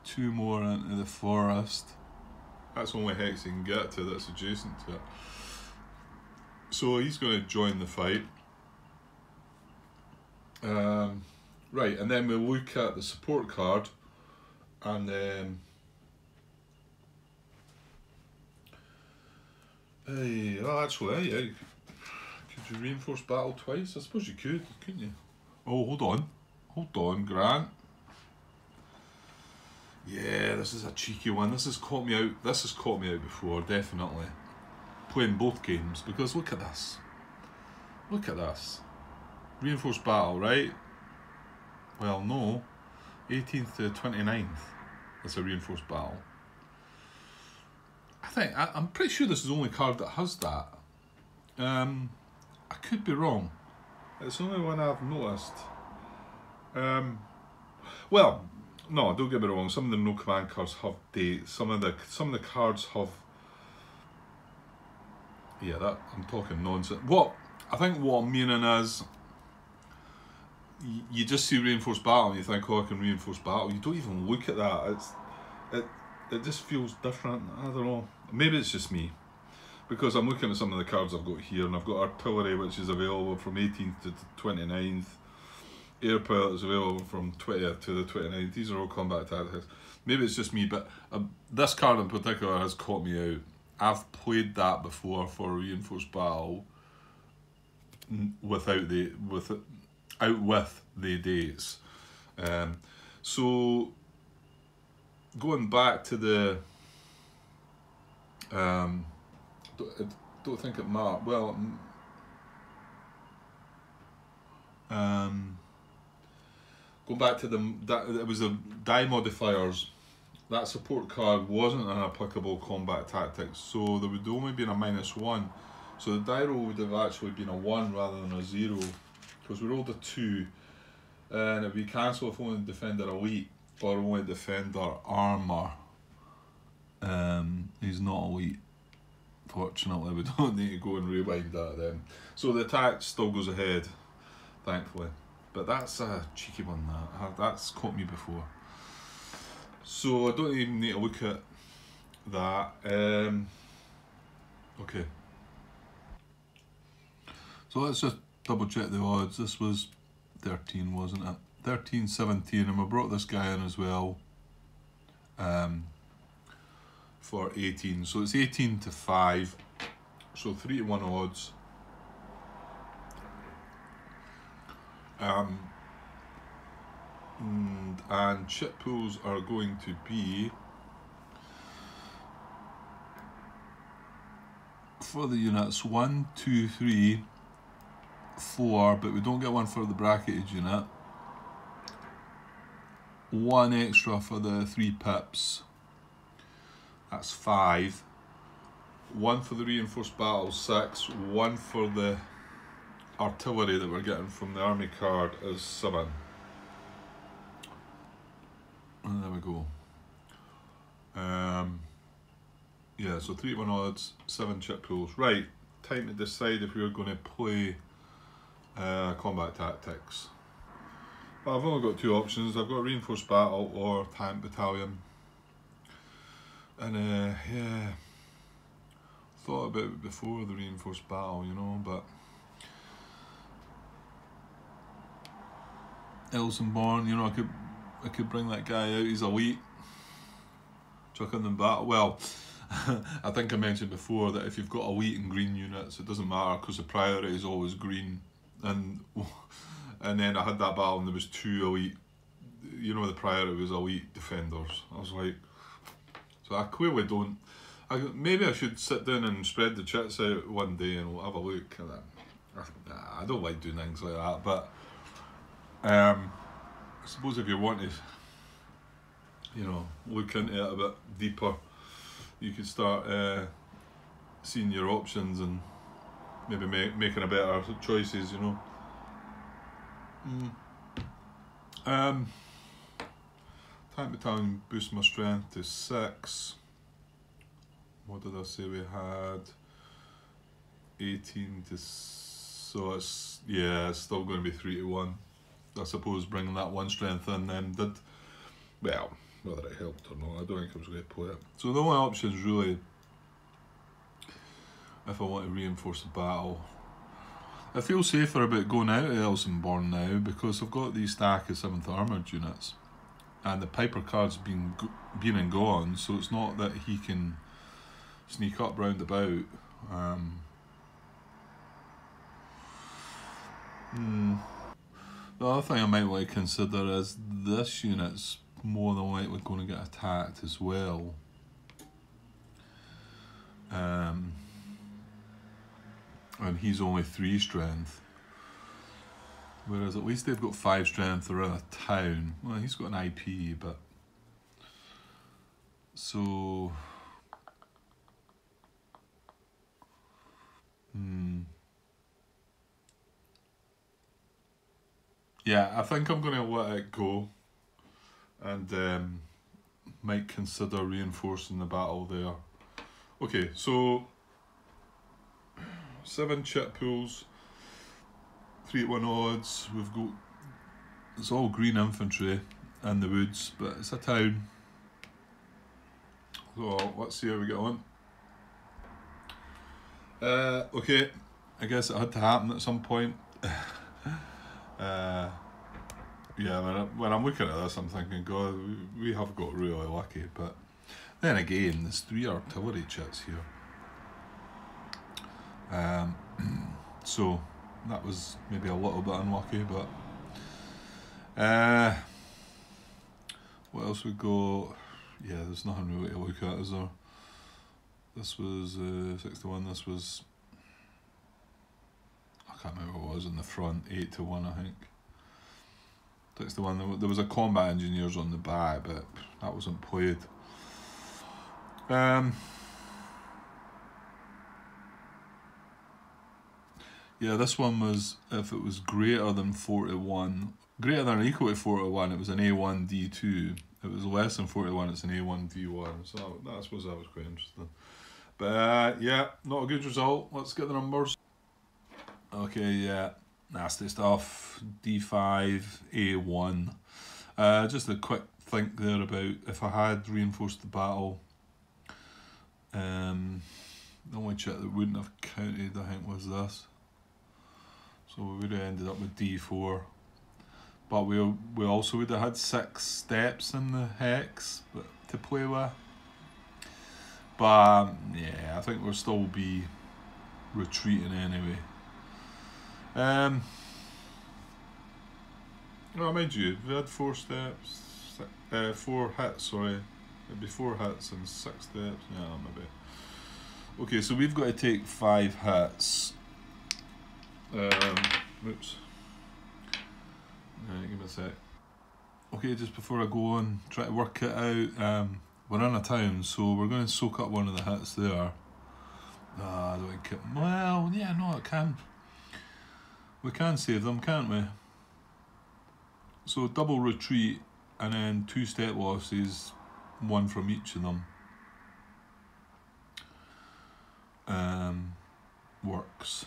2 more into the forest. That's the only hex he can get to that's adjacent to it. So he's going to join the fight. Right, and then we'll look at the support card, and then actually, yeah, could you reinforce battle twice? I suppose you could, couldn't you? Oh, hold on, Grant. Yeah, this is a cheeky one. This has caught me out. This has caught me out before, definitely. Playing both games, because look at this. Look at this. Reinforced battle, right? Well, no. 18th to 29th. It's a reinforced battle. I'm pretty sure this is the only card that has that. I could be wrong. It's the only one I've noticed. Well, no, don't get me wrong. Some of the no command cards have dates. Some of the cards have. Yeah, that I'm talking nonsense. I think what I'm meaning is, you just see reinforced battle and you think, oh, I can reinforce battle. You don't even look at that. It just feels different. I don't know. Maybe it's just me, because I'm looking at some of the cards I've got here, and I've got artillery, which is available from 18th to 29th. Air pilot is available from 20th to the 29th. These are all combat tactics. Maybe it's just me, but this card in particular has caught me out. I've played that before for reinforced battle with the dates. So going back to the I don't think it matters. Well, going back to it was the die modifiers. That support card wasn't an applicable combat tactics, so there would only been a -1. So the die roll would have actually been a 1 rather than a 0, because we rolled a 2, and if we cancel if only defender elite or only defender armor. He's not elite. Fortunately, we don't need to go and rewind that then. So the attack still goes ahead, thankfully. But that's a cheeky one, that's caught me before. So I don't even need to look at that. Okay. So let's just double check the odds. This was 13, wasn't it? 13, 17, and we brought this guy in as well for 18. So it's 18 to 5. So 3 to 1 odds. And chip pools are going to be for the units 1, 2, 3, 4, but we don't get one for the bracketed unit. 1 extra for the 3 pips. That's 5. 1 for the reinforced battle, 6. 1 for the artillery that we're getting from the army card is 7. And there we go. Yeah, so 3 to 1 odds, 7 chip pools. Right, time to decide if we're going to play combat tactics. Well, I've only got 2 options. I've got reinforced battle or tank battalion. And yeah, thought about it before the reinforced battle, you know, but Elsenborn, you know, I could bring that guy out. He's elite. Chuck him in battle. Well, I think I mentioned before that if you've got elite and green units, it doesn't matter because the priority is always green. And then I had that battle and there was 2 elite. You know, the priority was elite defenders. I was like, so I clearly don't. Maybe I should sit down and spread the chits out one day and we'll have a look at that. I don't like doing things like that, but I suppose if you want to, you know, look into it a bit deeper, you could start seeing your options and maybe making a better choices, you know. Tank battalion boost my strength to 6. What did I say we had? 18 to, so it's, yeah, it's still going to be 3 to 1. I suppose bringing that 1 strength in then did, well, whether it helped or not, I don't think I was going to play it. So the only options really, if I want to reinforce the battle, I feel safer about going out of Elsenborn now because I've got these stack of 7th Armoured units and the Piper card's been and gone, so it's not that he can sneak up round about. The other thing I might want to consider is this unit's more than likely going to get attacked as well. And he's only 3 strength. Whereas at least they've got 5 strength, they're in a town. Well, he's got an IP, but... So... Yeah, I think I'm going to let it go and might consider reinforcing the battle there. Okay, so 7 chip pools, 3 to 1 odds. We've got, it's all green infantry in the woods, but it's a town. So let's see how we get on. Okay, I guess it had to happen at some point. Yeah, when I'm looking at this, I'm thinking, God, we have got really lucky. But then again, there's 3 artillery chits here. So that was maybe a little bit unlucky, but what else we got? Yeah, there's nothing really to look at, is there? This was 61. This was, I can't remember what it was in the front. 8 to 1, I think. 61. There was a combat engineers on the back, but that wasn't played. Yeah, this one was, if it was greater than 4 to 1, greater than or equal to 4 to 1, it was an A1 D2. If it was less than 4 to 1, it's an A1 D1. So I suppose that was quite interesting. But yeah, not a good result. Let's get the numbers. Okay, yeah, Nasty stuff. D5, A1. Just a quick think there about if I had reinforced the battle. The only chip that wouldn't have counted, I think, was this. So we would have ended up with D4. But we also would have had 6 steps in the hex to play with. But yeah, I think we'll still be retreating anyway. Oh, mind you, we had 4 steps, 4 hits, sorry. It'd be 4 hits and 6 steps, yeah, maybe. Okay, so we've got to take 5 hits. Oops. Give me a sec. Okay, just before I go on, try to work it out. We're in a town, so we're going to soak up one of the hits there. I don't think it, well, yeah, no, it can. We can save them, can't we? So double retreat and then 2 step losses, 1 from each of them. Works.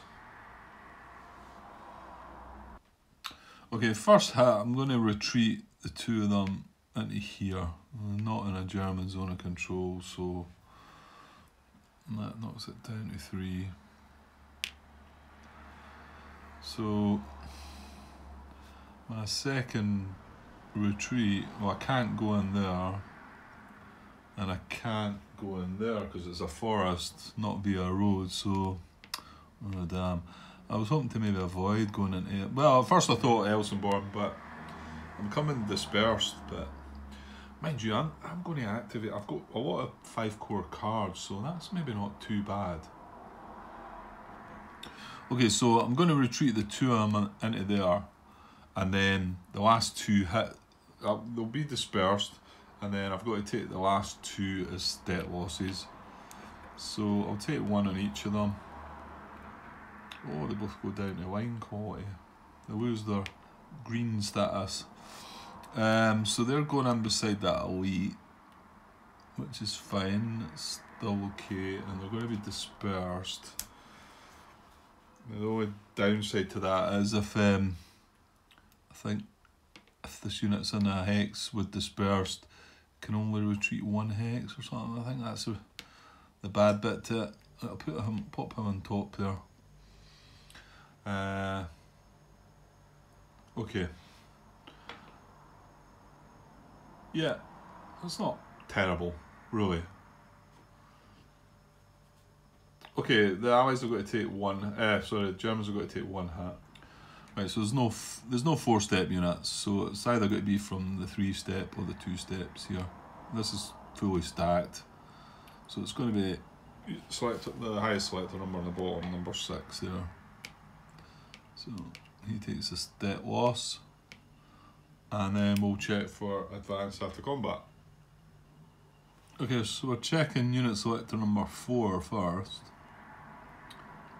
Okay, first hit, I'm going to retreat the 2 of them into here. Not in a German zone of control, so that knocks it down to 3. So my second retreat, well, I can't go in there, and I can't go in there because it's a forest, not via a road, so oh damn. I was hoping to maybe avoid going into it. Well, at first I thought Elsenborn, but I'm coming dispersed, but mind you, I'm going to activate, I've got a lot of 5 core cards, so that's maybe not too bad. Okay, so I'm going to retreat the 2 of them into there, and then the last 2 hit, they'll be dispersed, and then I've got to take the last 2 as stat losses. So I'll take 1 on each of them. Oh, they both go down to wine quality. They lose their green status. So they're going in beside that elite, which is fine, it's still okay, and they're going to be dispersed. The only downside to that is if I think if this unit's in a hex with dispersed, can only retreat 1 hex or something. I think that's the bad bit to it. I'll pop him on top there. Okay. Yeah, that's not terrible, really. Okay, the Allies have got to take 1. The Germans have got to take 1 hit. Right, so there's no 4 step units, so it's either got to be from the 3 step or the 2 steps here. This is fully stacked, so it's going to be select the highest selector number on the bottom, number 6 there. So he takes a stat loss, and then we'll check for advance after combat. Okay, so we're checking unit selector number 4 first,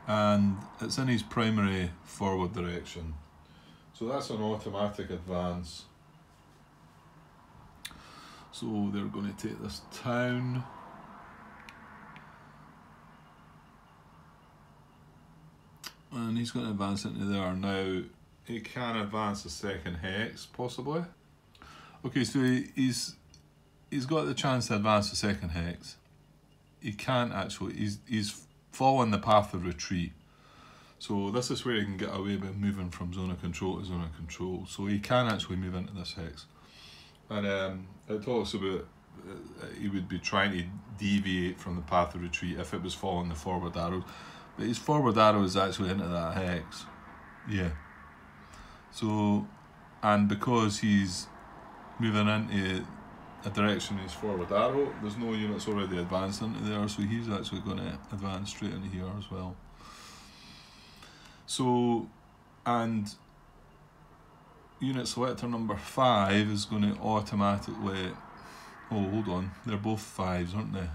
and it's in his primary forward direction. So that's an automatic advance. So they're going to take this town. And he's going to advance into there. Now, he can advance the 2nd hex, possibly. Okay, so he's got the chance to advance the 2nd hex. He can't actually, he's following the path of retreat. So this is where he can get away with moving from zone of control to zone of control. So he can actually move into this hex. And it talks about he would be trying to deviate from the path of retreat if it was following the forward arrow. But his forward arrow is actually into that hex. Yeah. So, and because he's moving into a direction his forward arrow, there's no units already advanced into there, so he's actually going to advance straight into here as well. So, and unit selector number 5 is going to automatically, oh hold on, they're both 5s, aren't they?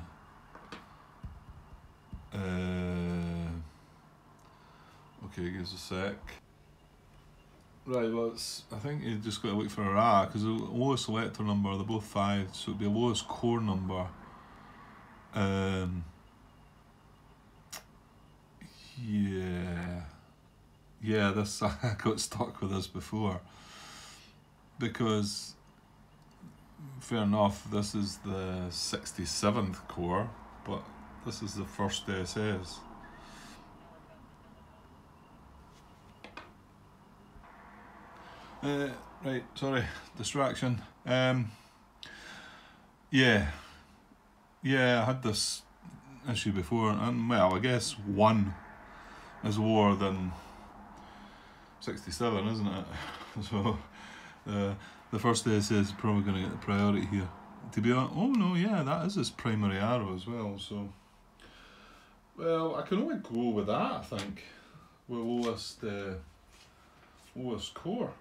Okay, give us a sec. Right, well, I think you just got to look for a RA, because the lowest selector number, they're both 5, so it'd be the lowest core number. Yeah, this I got stuck with this before, because fair enough, this is the 67th Corps, but this is the 1st SS. Right, sorry, distraction. Yeah, I had this issue before, and well, I guess 1 is lower than 67, isn't it? So the 1st SS is probably going to get the priority here. To be honest, oh no, yeah, that is his primary arrow as well. So, well, I can only go with that, I think. With lowest core.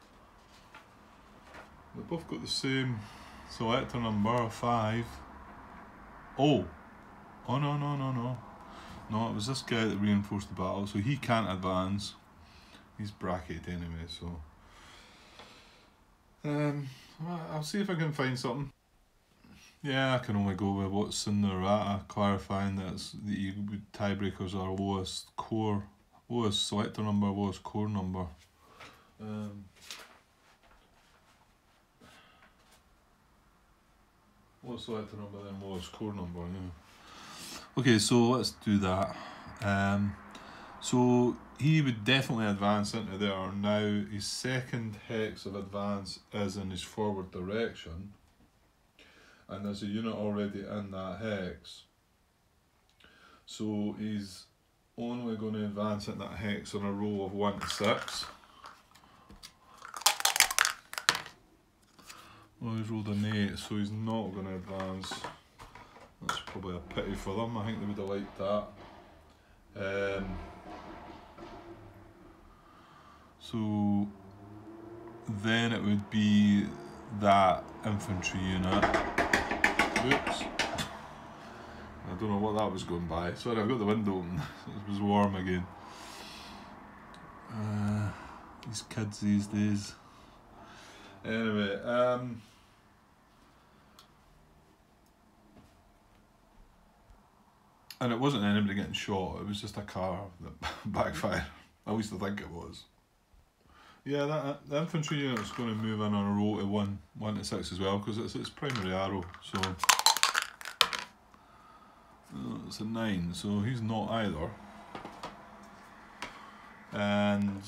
They've both got the same selector number, 5. Oh no. No, it was this guy that reinforced the battle, so he can't advance. He's bracketed anyway, so I'll see if I can find something. Yeah, I can only go with what's in the errata, clarifying that tiebreakers are lowest selector number, lowest core number. Lowest selector number, then lowest core number, yeah. Okay, so let's do that. So he would definitely advance into there. Now his 2nd hex of advance is in his forward direction, and there's a unit already in that hex. So he's only going to advance in that hex on a roll of 1 to 6. Well, he's rolled an 8, so he's not going to advance. That's probably a pity for them. I think they would have liked that. So then it would be that infantry unit. Oops. I don't know what that was going by. Sorry, I've got the window open. It was warm again. These kids these days. Anyway, and it wasn't anybody getting shot, it was just a car that backfired. At least I think it was. Yeah, the infantry unit is going to move in on a roll to 1 to 6 as well, because it's its primary arrow. So it's a 9, so he's not either. And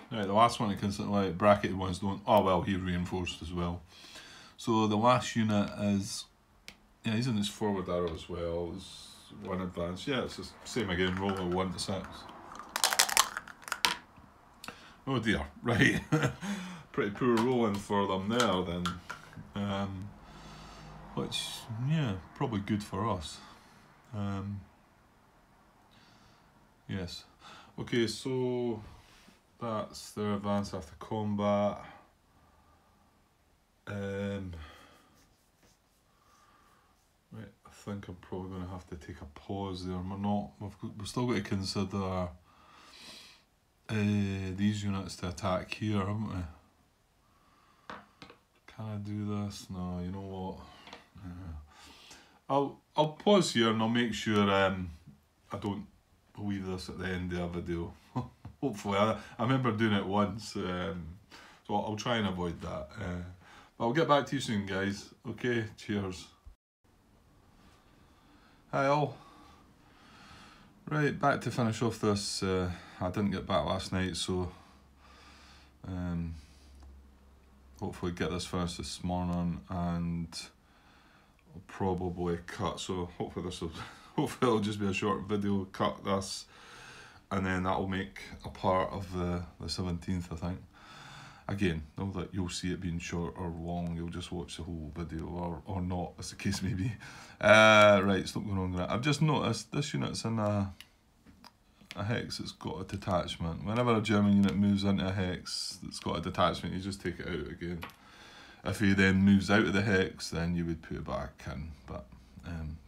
right, the last one to consider, like bracketed ones don't. Oh well, he reinforced as well. So the last unit is, yeah, he's in his forward arrow as well. It's 1 advance. Yeah, it's the same again. Roll of 1 to 6. Oh dear, right. Pretty poor rolling for them there then. Which, yeah, probably good for us. Yes. Okay, so that's their advance after combat. Right, I think I'm probably going to have to take a pause there. We've still got to consider these units to attack here, haven't we? Can I do this? No, you know what? I'll pause here and I'll make sure I don't leave this at the end of the video. Hopefully, I remember doing it once, so I'll try and avoid that. But I'll get back to you soon, guys. Okay, cheers. Hi all. Right, back to finish off this. I didn't get back last night, so hopefully get this finished this morning, and I'll probably cut. So hopefully it'll just be a short video. Cut this, and then that'll make a part of the 17th, I think. Again, not that you'll see it being short or long, you'll just watch the whole video, or not, as the case may be. Right, stop going on with that. I've just noticed this unit's in a hex that's got a detachment. Whenever a German unit moves into a hex that's got a detachment, you just take it out again. If he then moves out of the hex, then you would put it back in. But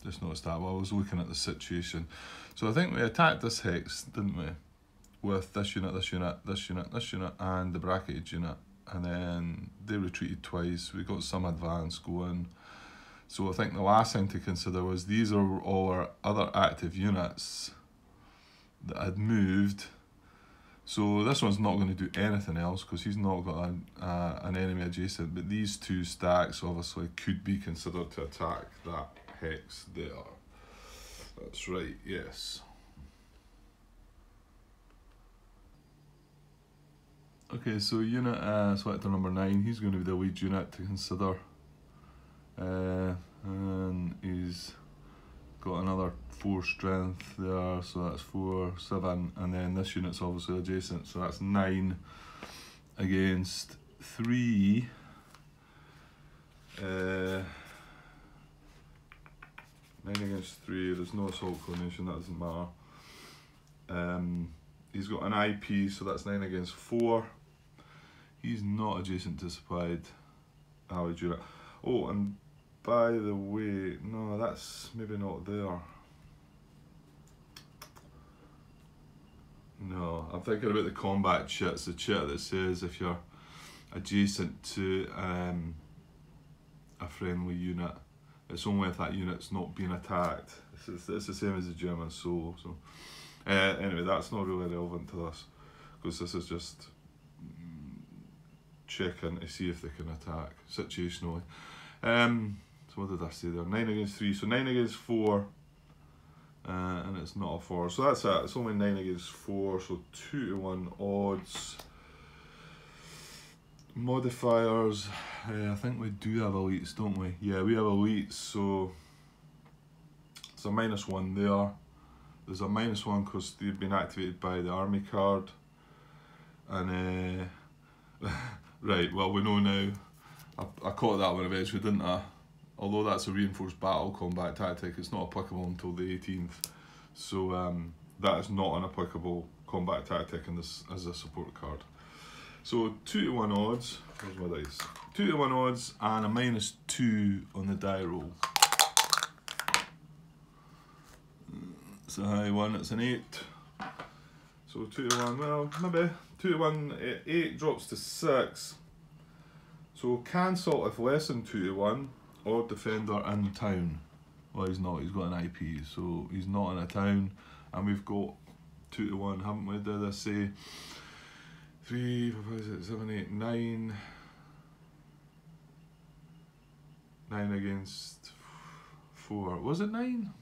just noticed that while I was looking at the situation. So I think we attacked this hex, didn't we? With this unit, this unit, this unit, this unit, and the bracketed unit. And then they retreated twice. We got some advance going. So I think the last thing to consider was these are all our other active units that had moved So this one's not going to do anything else because he's not got an enemy adjacent, but these two stacks obviously could be considered to attack that hex there. That's right, yes. Okay, so unit selector number 9, he's going to be the lead unit to consider. And he's got another 4 strength there, so that's 4, 7, and then this unit's obviously adjacent, so that's 9 against 3. 9 against 3, there's no assault coordination, that doesn't matter. He's got an IP, so that's 9 against 4. He's not adjacent to supplied allied unit. Oh, and by the way, no, that's maybe not there. No, I'm thinking about the combat chit. It's the chit that says if you're adjacent to a friendly unit, it's only if that unit's not being attacked. It's the same as the German solo. So anyway, that's not really relevant to this because this is just checking to see if they can attack situationally. So what did I say there? 9 against 3, so 9 against 4, and it's not a 4. So that's it, it's only 9 against 4, so 2 to 1 odds. Modifiers, I think we do have elites, don't we? Yeah, we have elites, so it's a -1 there. There's a -1 because they've been activated by the army card. And, right, well we know now. I caught that one eventually, didn't I? Although that's a reinforced battle combat tactic, it's not applicable until the 18th. So that is not an applicable combat tactic in this as a support card. So 2 to 1 odds, where's my dice? 2 to 1 odds and a -2 on the die roll. It's a high one, it's an 8. So 2 to 1, well, maybe 2 to 1, 8 drops to 6. So cancel if less than 2 to 1, or defender in town. Well, he's not, he's got an IP, so he's not in a town. And we've got 2 to 1, haven't we? Did I say 3, 4, 5, 6, 7, 8, 9. 9 against 4. Was it 9?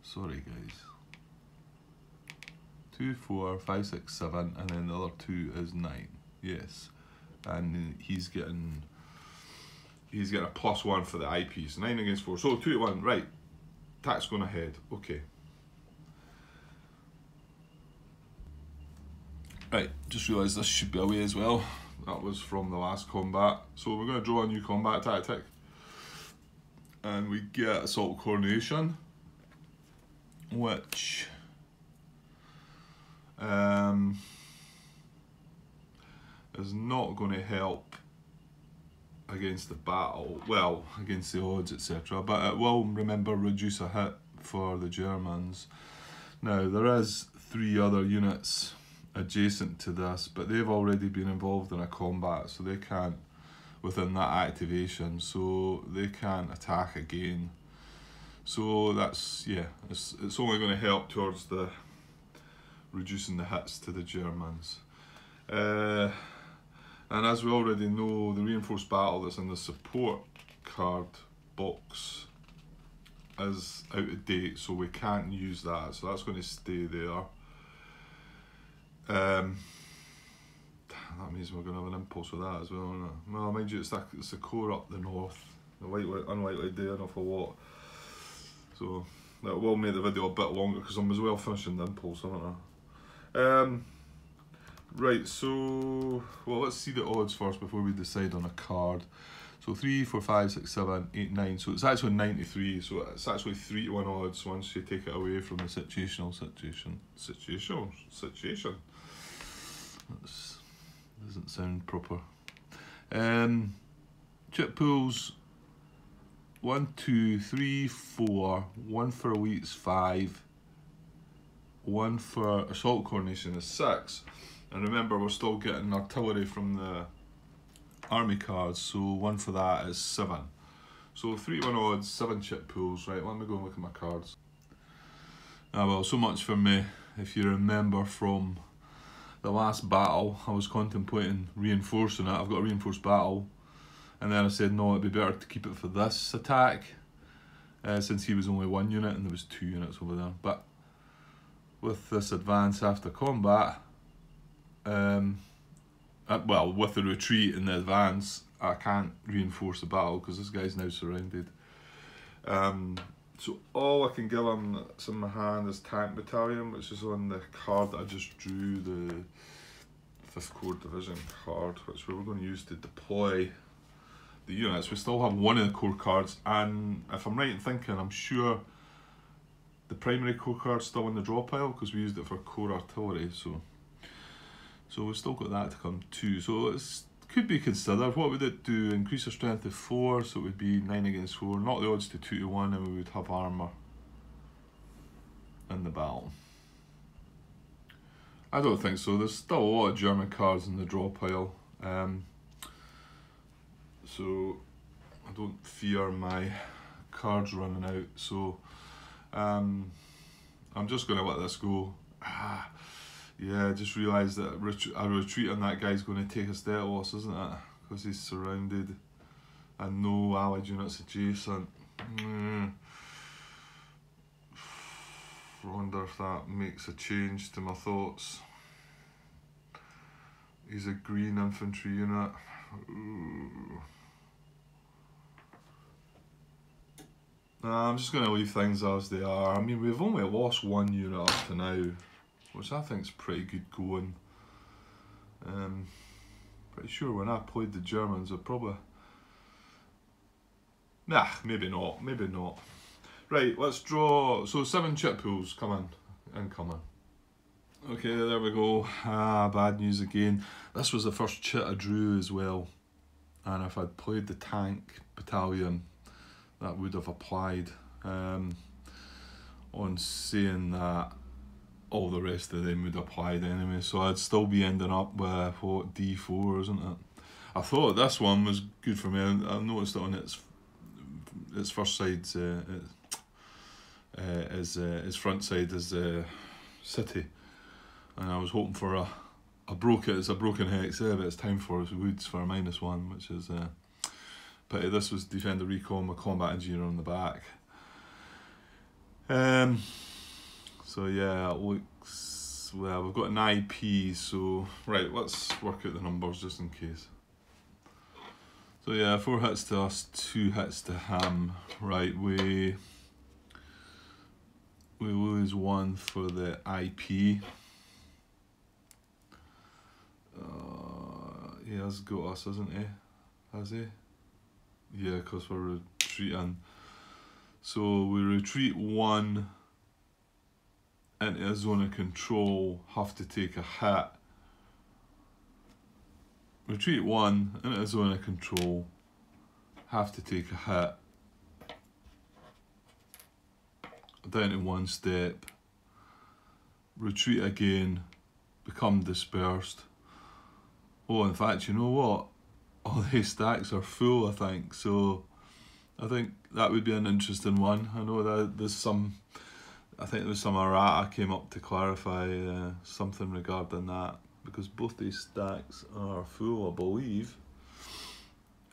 Sorry, guys. 2, 4, 5, 6, 7, and then the other 2 is 9. Yes. And he's getting a +1 for the IP, so 9 against 4, so 2 to 1, right, attack's going ahead, okay. Right, just realised this should be away as well, that was from the last combat, so we're going to draw a new combat tactic, and we get assault coordination, which is not going to help against the battle, well, against the odds, etc. But it will, remember, reduce a hit for the Germans. Now, there is 3 other units adjacent to this, but they've already been involved in a combat, so they can't, within that activation, so they can't attack again. So that's, yeah, it's only going to help towards the reducing the hits to the Germans. And as we already know, the reinforced battle that's in the support card box is out of date, so we can't use that, so that's going to stay there. That means we're going to have an impulse with that as well, isn't it? Well, mind you, it's the core up the north, the unlikely day an awful lot. So that will make the video a bit longer because I'm as well finishing the impulse, aren't I? Right, so, well, let's see the odds first before we decide on a card. So 3, 4, 5, 6, 7, 8, 9. So it's actually 93. So it's actually 3 to 1 odds once you take it away from the situational situation. Situation. That doesn't sound proper. Chip pools. 1, 2, 3, 4. 1 for elites 5. 1 for assault coordination is 6. And remember, we're still getting artillery from the army cards, so 1 for that is 7. So 3 to 1 odds, 7 chip pools. Right, let me go and look at my cards. Ah well, so much for me. If you remember from the last battle, I was contemplating reinforcing it. I've got a reinforced battle, and then I said no, it'd be better to keep it for this attack, since he was only 1 unit and there was 2 units over there. But with this advance after combat, well, with the retreat and the advance, I can't reinforce the battle because this guy's now surrounded. So all I can give him that's in my hand is Tank Battalion, which is on the card that I just drew, the 5th Corps Division card, which we were going to use to deploy the units. We still have one of the core cards, and if I'm right in thinking, I'm sure the primary core card's still in the draw pile because we used it for core artillery, so we've still got that to come too. So it could be considered. What would it do? Increase our strength to 4, so it would be 9 against 4, knock the odds to 2 to 1, and we would have armour in the battle. I don't think so. There's still a lot of German cards in the draw pile, so I don't fear my cards running out. So I'm just going to let this go. Yeah, I just realised that a retreat on that guy's going to take a stat loss, isn't it? Because he's surrounded and no allied units adjacent. I wonder if that makes a change to my thoughts. He's a green infantry unit. Nah, I'm just going to leave things as they are. I mean, we've only lost 1 unit up to now, which I think is pretty good going. Pretty sure when I played the Germans, I probably... Nah, maybe not, maybe not. Right, let's draw... So 7 chip pools coming, incoming. Okay, there we go. Bad news again. This was the first chit I drew as well. And if I'd played the Tank Battalion, that would have applied. On saying that, all the rest of them would have applied anyway, so I'd still be ending up with, what, D4, isn't it? I thought this one was good for me. I noticed that on its first side, its front side is city, and I was hoping for a broken hex there, but it's time for woods for a -1, which is pity. This was defender recon with combat engineer on the back. So yeah, it looks, well, we've got an IP, so right, let's work out the numbers just in case. So yeah, 4 hits to us, 2 hits to him. Right, we lose 1 for the IP. He has got us, hasn't he? Has he? Yeah, because we're retreating. So we retreat 1 into a zone of control, have to take a hit. Retreat 1 into a zone of control, have to take a hit. Down to 1 step. Retreat again, become dispersed. Oh, in fact, you know what? All these stacks are full, I think. So I think that would be an interesting one. I know that there's some, I think there was some errata came up to clarify something regarding that, because both these stacks are full, I believe.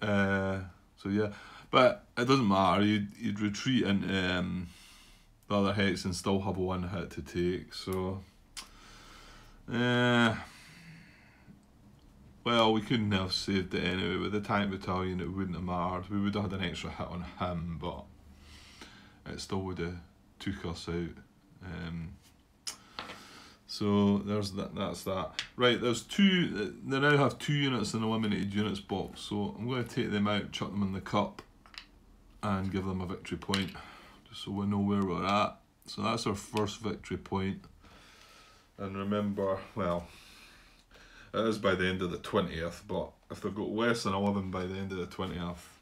So yeah, but it doesn't matter. You'd retreat into the other hex and still have 1 hit to take. So, well, we couldn't have saved it anyway. With the Tank Battalion, it wouldn't have mattered. We would have had an extra hit on him, but it still would have took us out. So there's that. That's that. Right, there's 2. They now have 2 units in the eliminated units box. So I'm going to take them out, chuck them in the cup, and give them a victory point, just so we know where we're at. So that's our first victory point. And remember, well, it is by the end of the 20th, but if they've got less than 11 by the end of the 20th,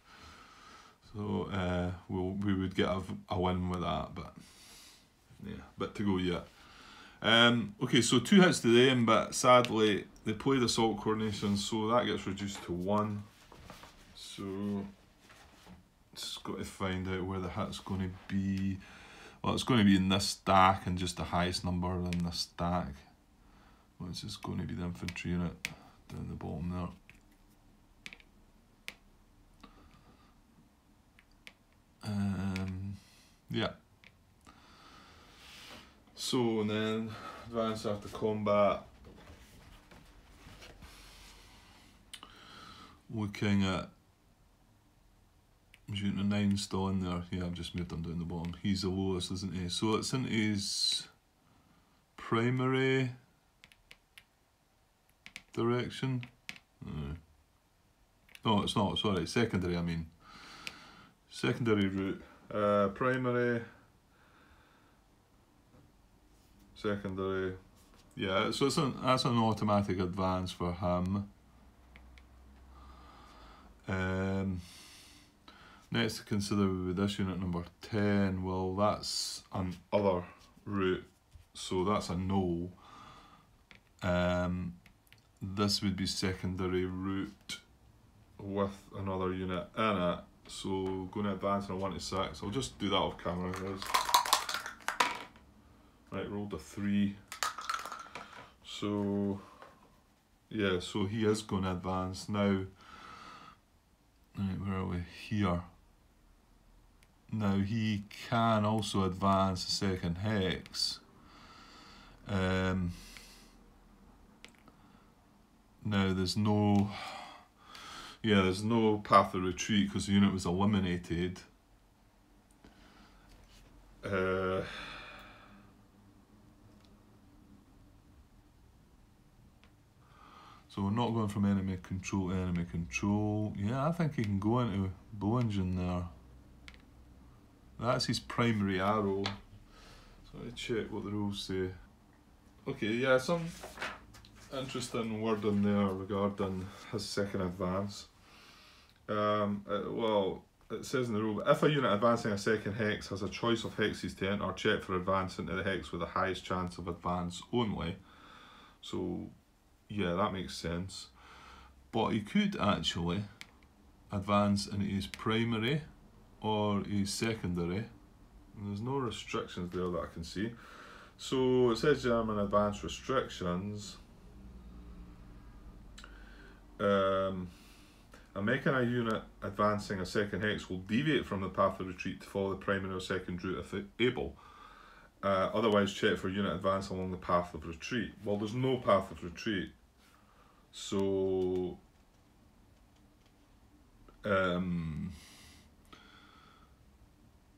so we would get a win with that, but yeah, bit to go yet. Okay, so 2 hits to them, but sadly they played assault coordination, so that gets reduced to 1. So just got to find out where the hit's going to be. Well, it's going to be in this stack and just the highest number in this stack. which is going to be the infantry unit down the bottom there. Yeah. So, and then advance after combat. Looking at Unit 9 still in there. Yeah, I've just moved him down the bottom. He's the lowest, isn't he? So it's in his primary direction. No, it's not. Sorry, secondary. I mean, secondary route. Primary. Secondary. Yeah. So that's an automatic advance for him. Next to consider would be this unit number 10. Well, that's an other route, so that's a no. This would be secondary route with another unit in it. So going to advance on a 1 to 6. I'll just do that off camera, guys. Right, rolled a 3. So yeah, so he is going to advance now. Right, where are we? Here. Now he can also advance the second hex. Now there's no, there's no path of retreat because the unit was eliminated. So we're not going from enemy control to enemy control. Yeah, I think he can go into bow engine there. That's his primary arrow. So let me check what the rules say. Okay, yeah, some interesting wording there regarding his second advance. Well, it says in the rule, if a unit advancing a second hex has a choice of hexes to enter, check for advance into the hex with the highest chance of advance only. So, yeah, that makes sense. But he could actually advance into his primary or his secondary. And there's no restrictions there that I can see. So it says German advance restrictions. Making a unit advancing a second hex will deviate from the path of retreat to follow the primary or second route if able. Otherwise, check for unit advance along the path of retreat. Well, there's no path of retreat, so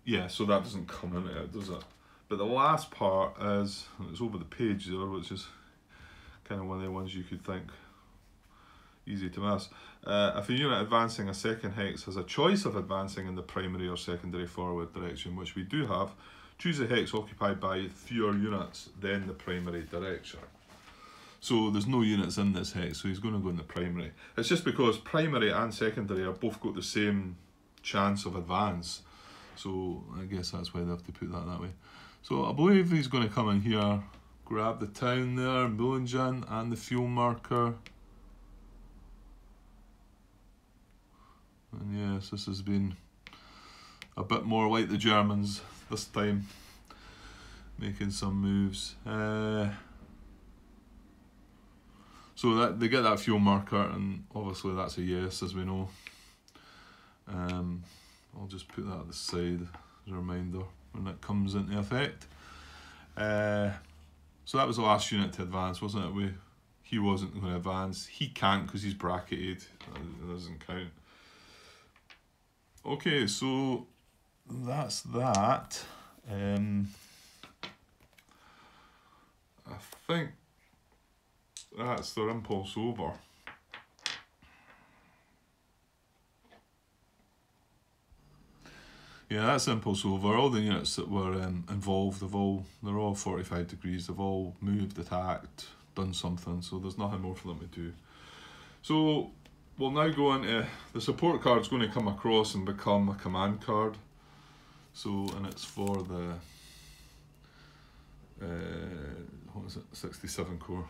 yeah, so that doesn't come into it, does it? But the last part is, it's over the page there, which is kind of one of the ones you could think easy to miss. If a unit advancing a second hex has a choice of advancing in the primary or secondary forward direction, which we do have, choose a hex occupied by fewer units than the primary direction. So there's no units in this hex, so he's going to go in the primary. It's just because primary and secondary are both got the same chance of advance. So I guess that's why they have to put that way. So I believe he's going to come in here, grab the town there, Bollingen, and the fuel marker. And yes, this has been a bit more like the Germans this time, making some moves. So that they get that fuel marker, and obviously that's a yes, as we know. I'll just put that at the side as a reminder when it comes into effect. So that was the last unit to advance, wasn't it? He wasn't going to advance. He can't because he's bracketed. It doesn't count. Okay, so that's that. I think that's their impulse over. Yeah, that's impulse over. All the units that were involved, they're all 45 degrees. They've all moved, attacked, done something. So there's nothing more for them to do. So we'll now go into the support card's going to come across and become a command card. So, and it's for the what is it? 67 core.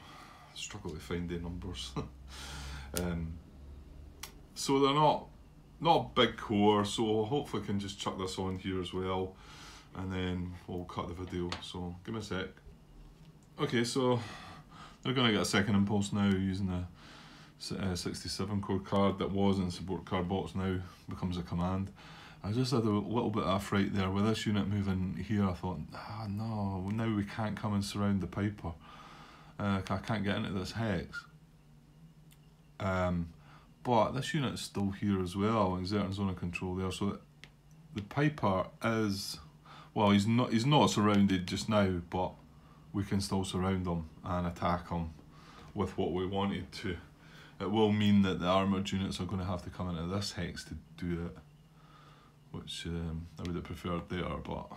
Struggle to find the numbers. So they're not big core, so hopefully I can just chuck this on here as well, and then we'll cut the video. So give me a sec. Okay, so They're going to get a second impulse now using the 67 core card that was in the support card box, now becomes a command. I just had a little bit of a fright there with this unit moving here. I thought, no, now we can't come and surround the Piper. I can't get into this hex. But this unit's still here as well, exerting zone of control there. So the Piper is, well, he's not surrounded just now, but we can still surround him and attack him with what we wanted to. It will mean that the armoured units are going to have to come into this hex to do it, which I would have preferred there, but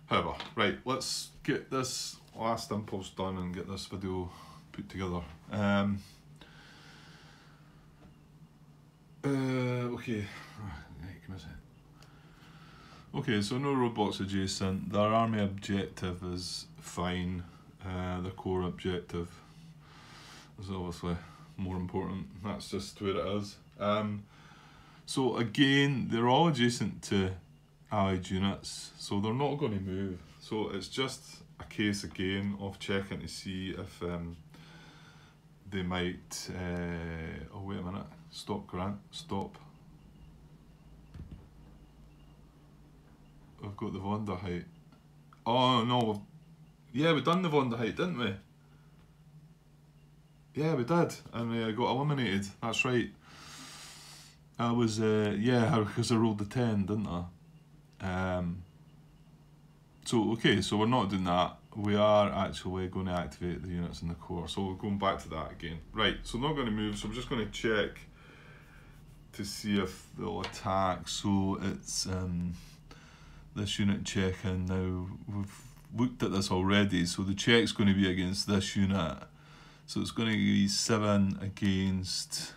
however, right, let's get this last impulse done and get this video put together. Okay, give me a sec. Okay, so no roadblocks adjacent. Their army objective is fine. The core objective is obviously more important. That's just where it is. So again, they're all adjacent to allied units, so they're not going to move. So it's just a case again of checking to see if they might. Oh wait a minute! Stop, Grant. Stop. We've got the Vonda height. Oh no! Yeah, we done the Vonda height, didn't we? Yeah, we did, and we got eliminated. That's right. I was, yeah, because I rolled the 10, didn't I? So, okay, so we're not doing that. We are actually going to activate the units in the core. So we're going back to that again. Right, so not going to move, so we're just going to check to see if they'll attack. So it's this unit checking now. We've looked at this already, so the check's going to be against this unit. So it's going to be 7 against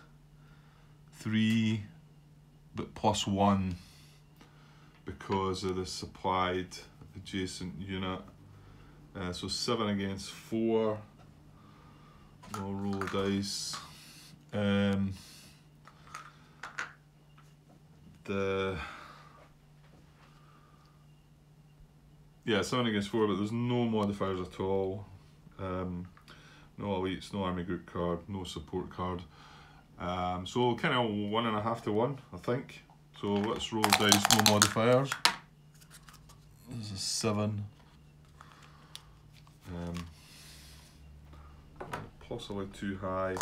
3, but +1 because of the supplied adjacent unit. So 7 against 4. We'll roll the dice. Yeah, 7 against 4, but there's no modifiers at all. No elites, no army group card, no support card. So kind of 1.5 to 1, I think. So let's roll dice, no modifiers. This is 7. Possibly too high.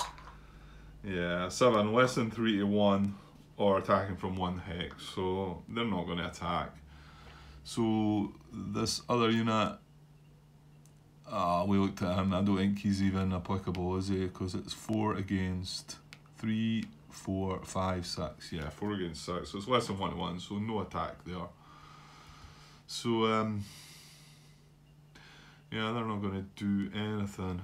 Yeah, 7, less than 3 to 1, or attacking from 1 hex. So they're not going to attack. So this other unit, we looked at him. I don't think he's even applicable, is he? Because it's 4 against 3, 4, 5, 6. Yeah, 4 against 6. So it's less than 1 to 1. So no attack there. So yeah, they're not going to do anything.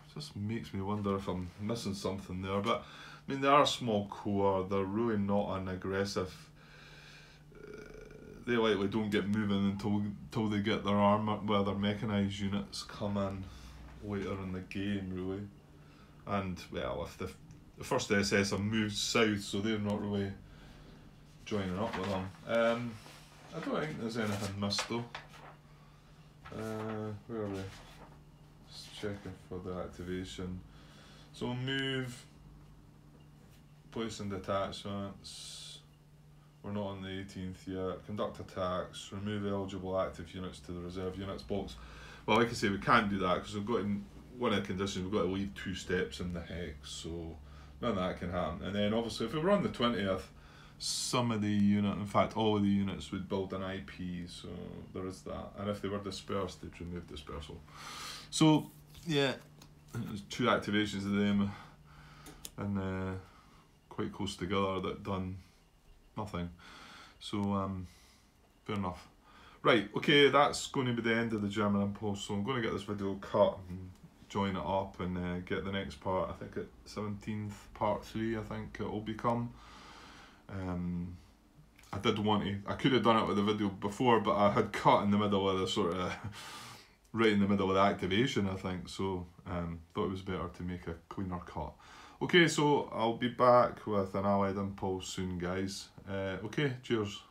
It just makes me wonder if I'm missing something there. But I mean, they are a small core. They're really not an aggressive. They likely don't get moving until they get their armor, well, their mechanised units come in later in the game, really. And well, if the first SS have moved south, so they're not really joining up with them. I don't think there's anything missed though. Where are we? Just checking for the activation. So move, placing detachments. We're not on the 18th yet. Conduct attacks, remove eligible active units to the reserve units box. Well, like I say, we can't do that because we've got in one of the conditions, we've got to leave 2 steps in the hex, so none of that can happen. And then obviously if we were on the 20th, some of the unit, in fact all of the units would build an IP, so there is that. And if they were dispersed, they'd remove dispersal. So yeah, there's 2 activations of them and quite close together that done nothing. So fair enough. Right, okay, that's going to be the end of the German impulse, so I'm going to get this video cut and join it up and get the next part. I think at 17th part 3 I think it will become. I did want to, I could have done it with the video before, but I had cut in the middle of the sort of right in the middle of the activation, I think, so thought it was better to make a cleaner cut. Okay, so I'll be back with an allied impulse soon, guys. Okay, cheers.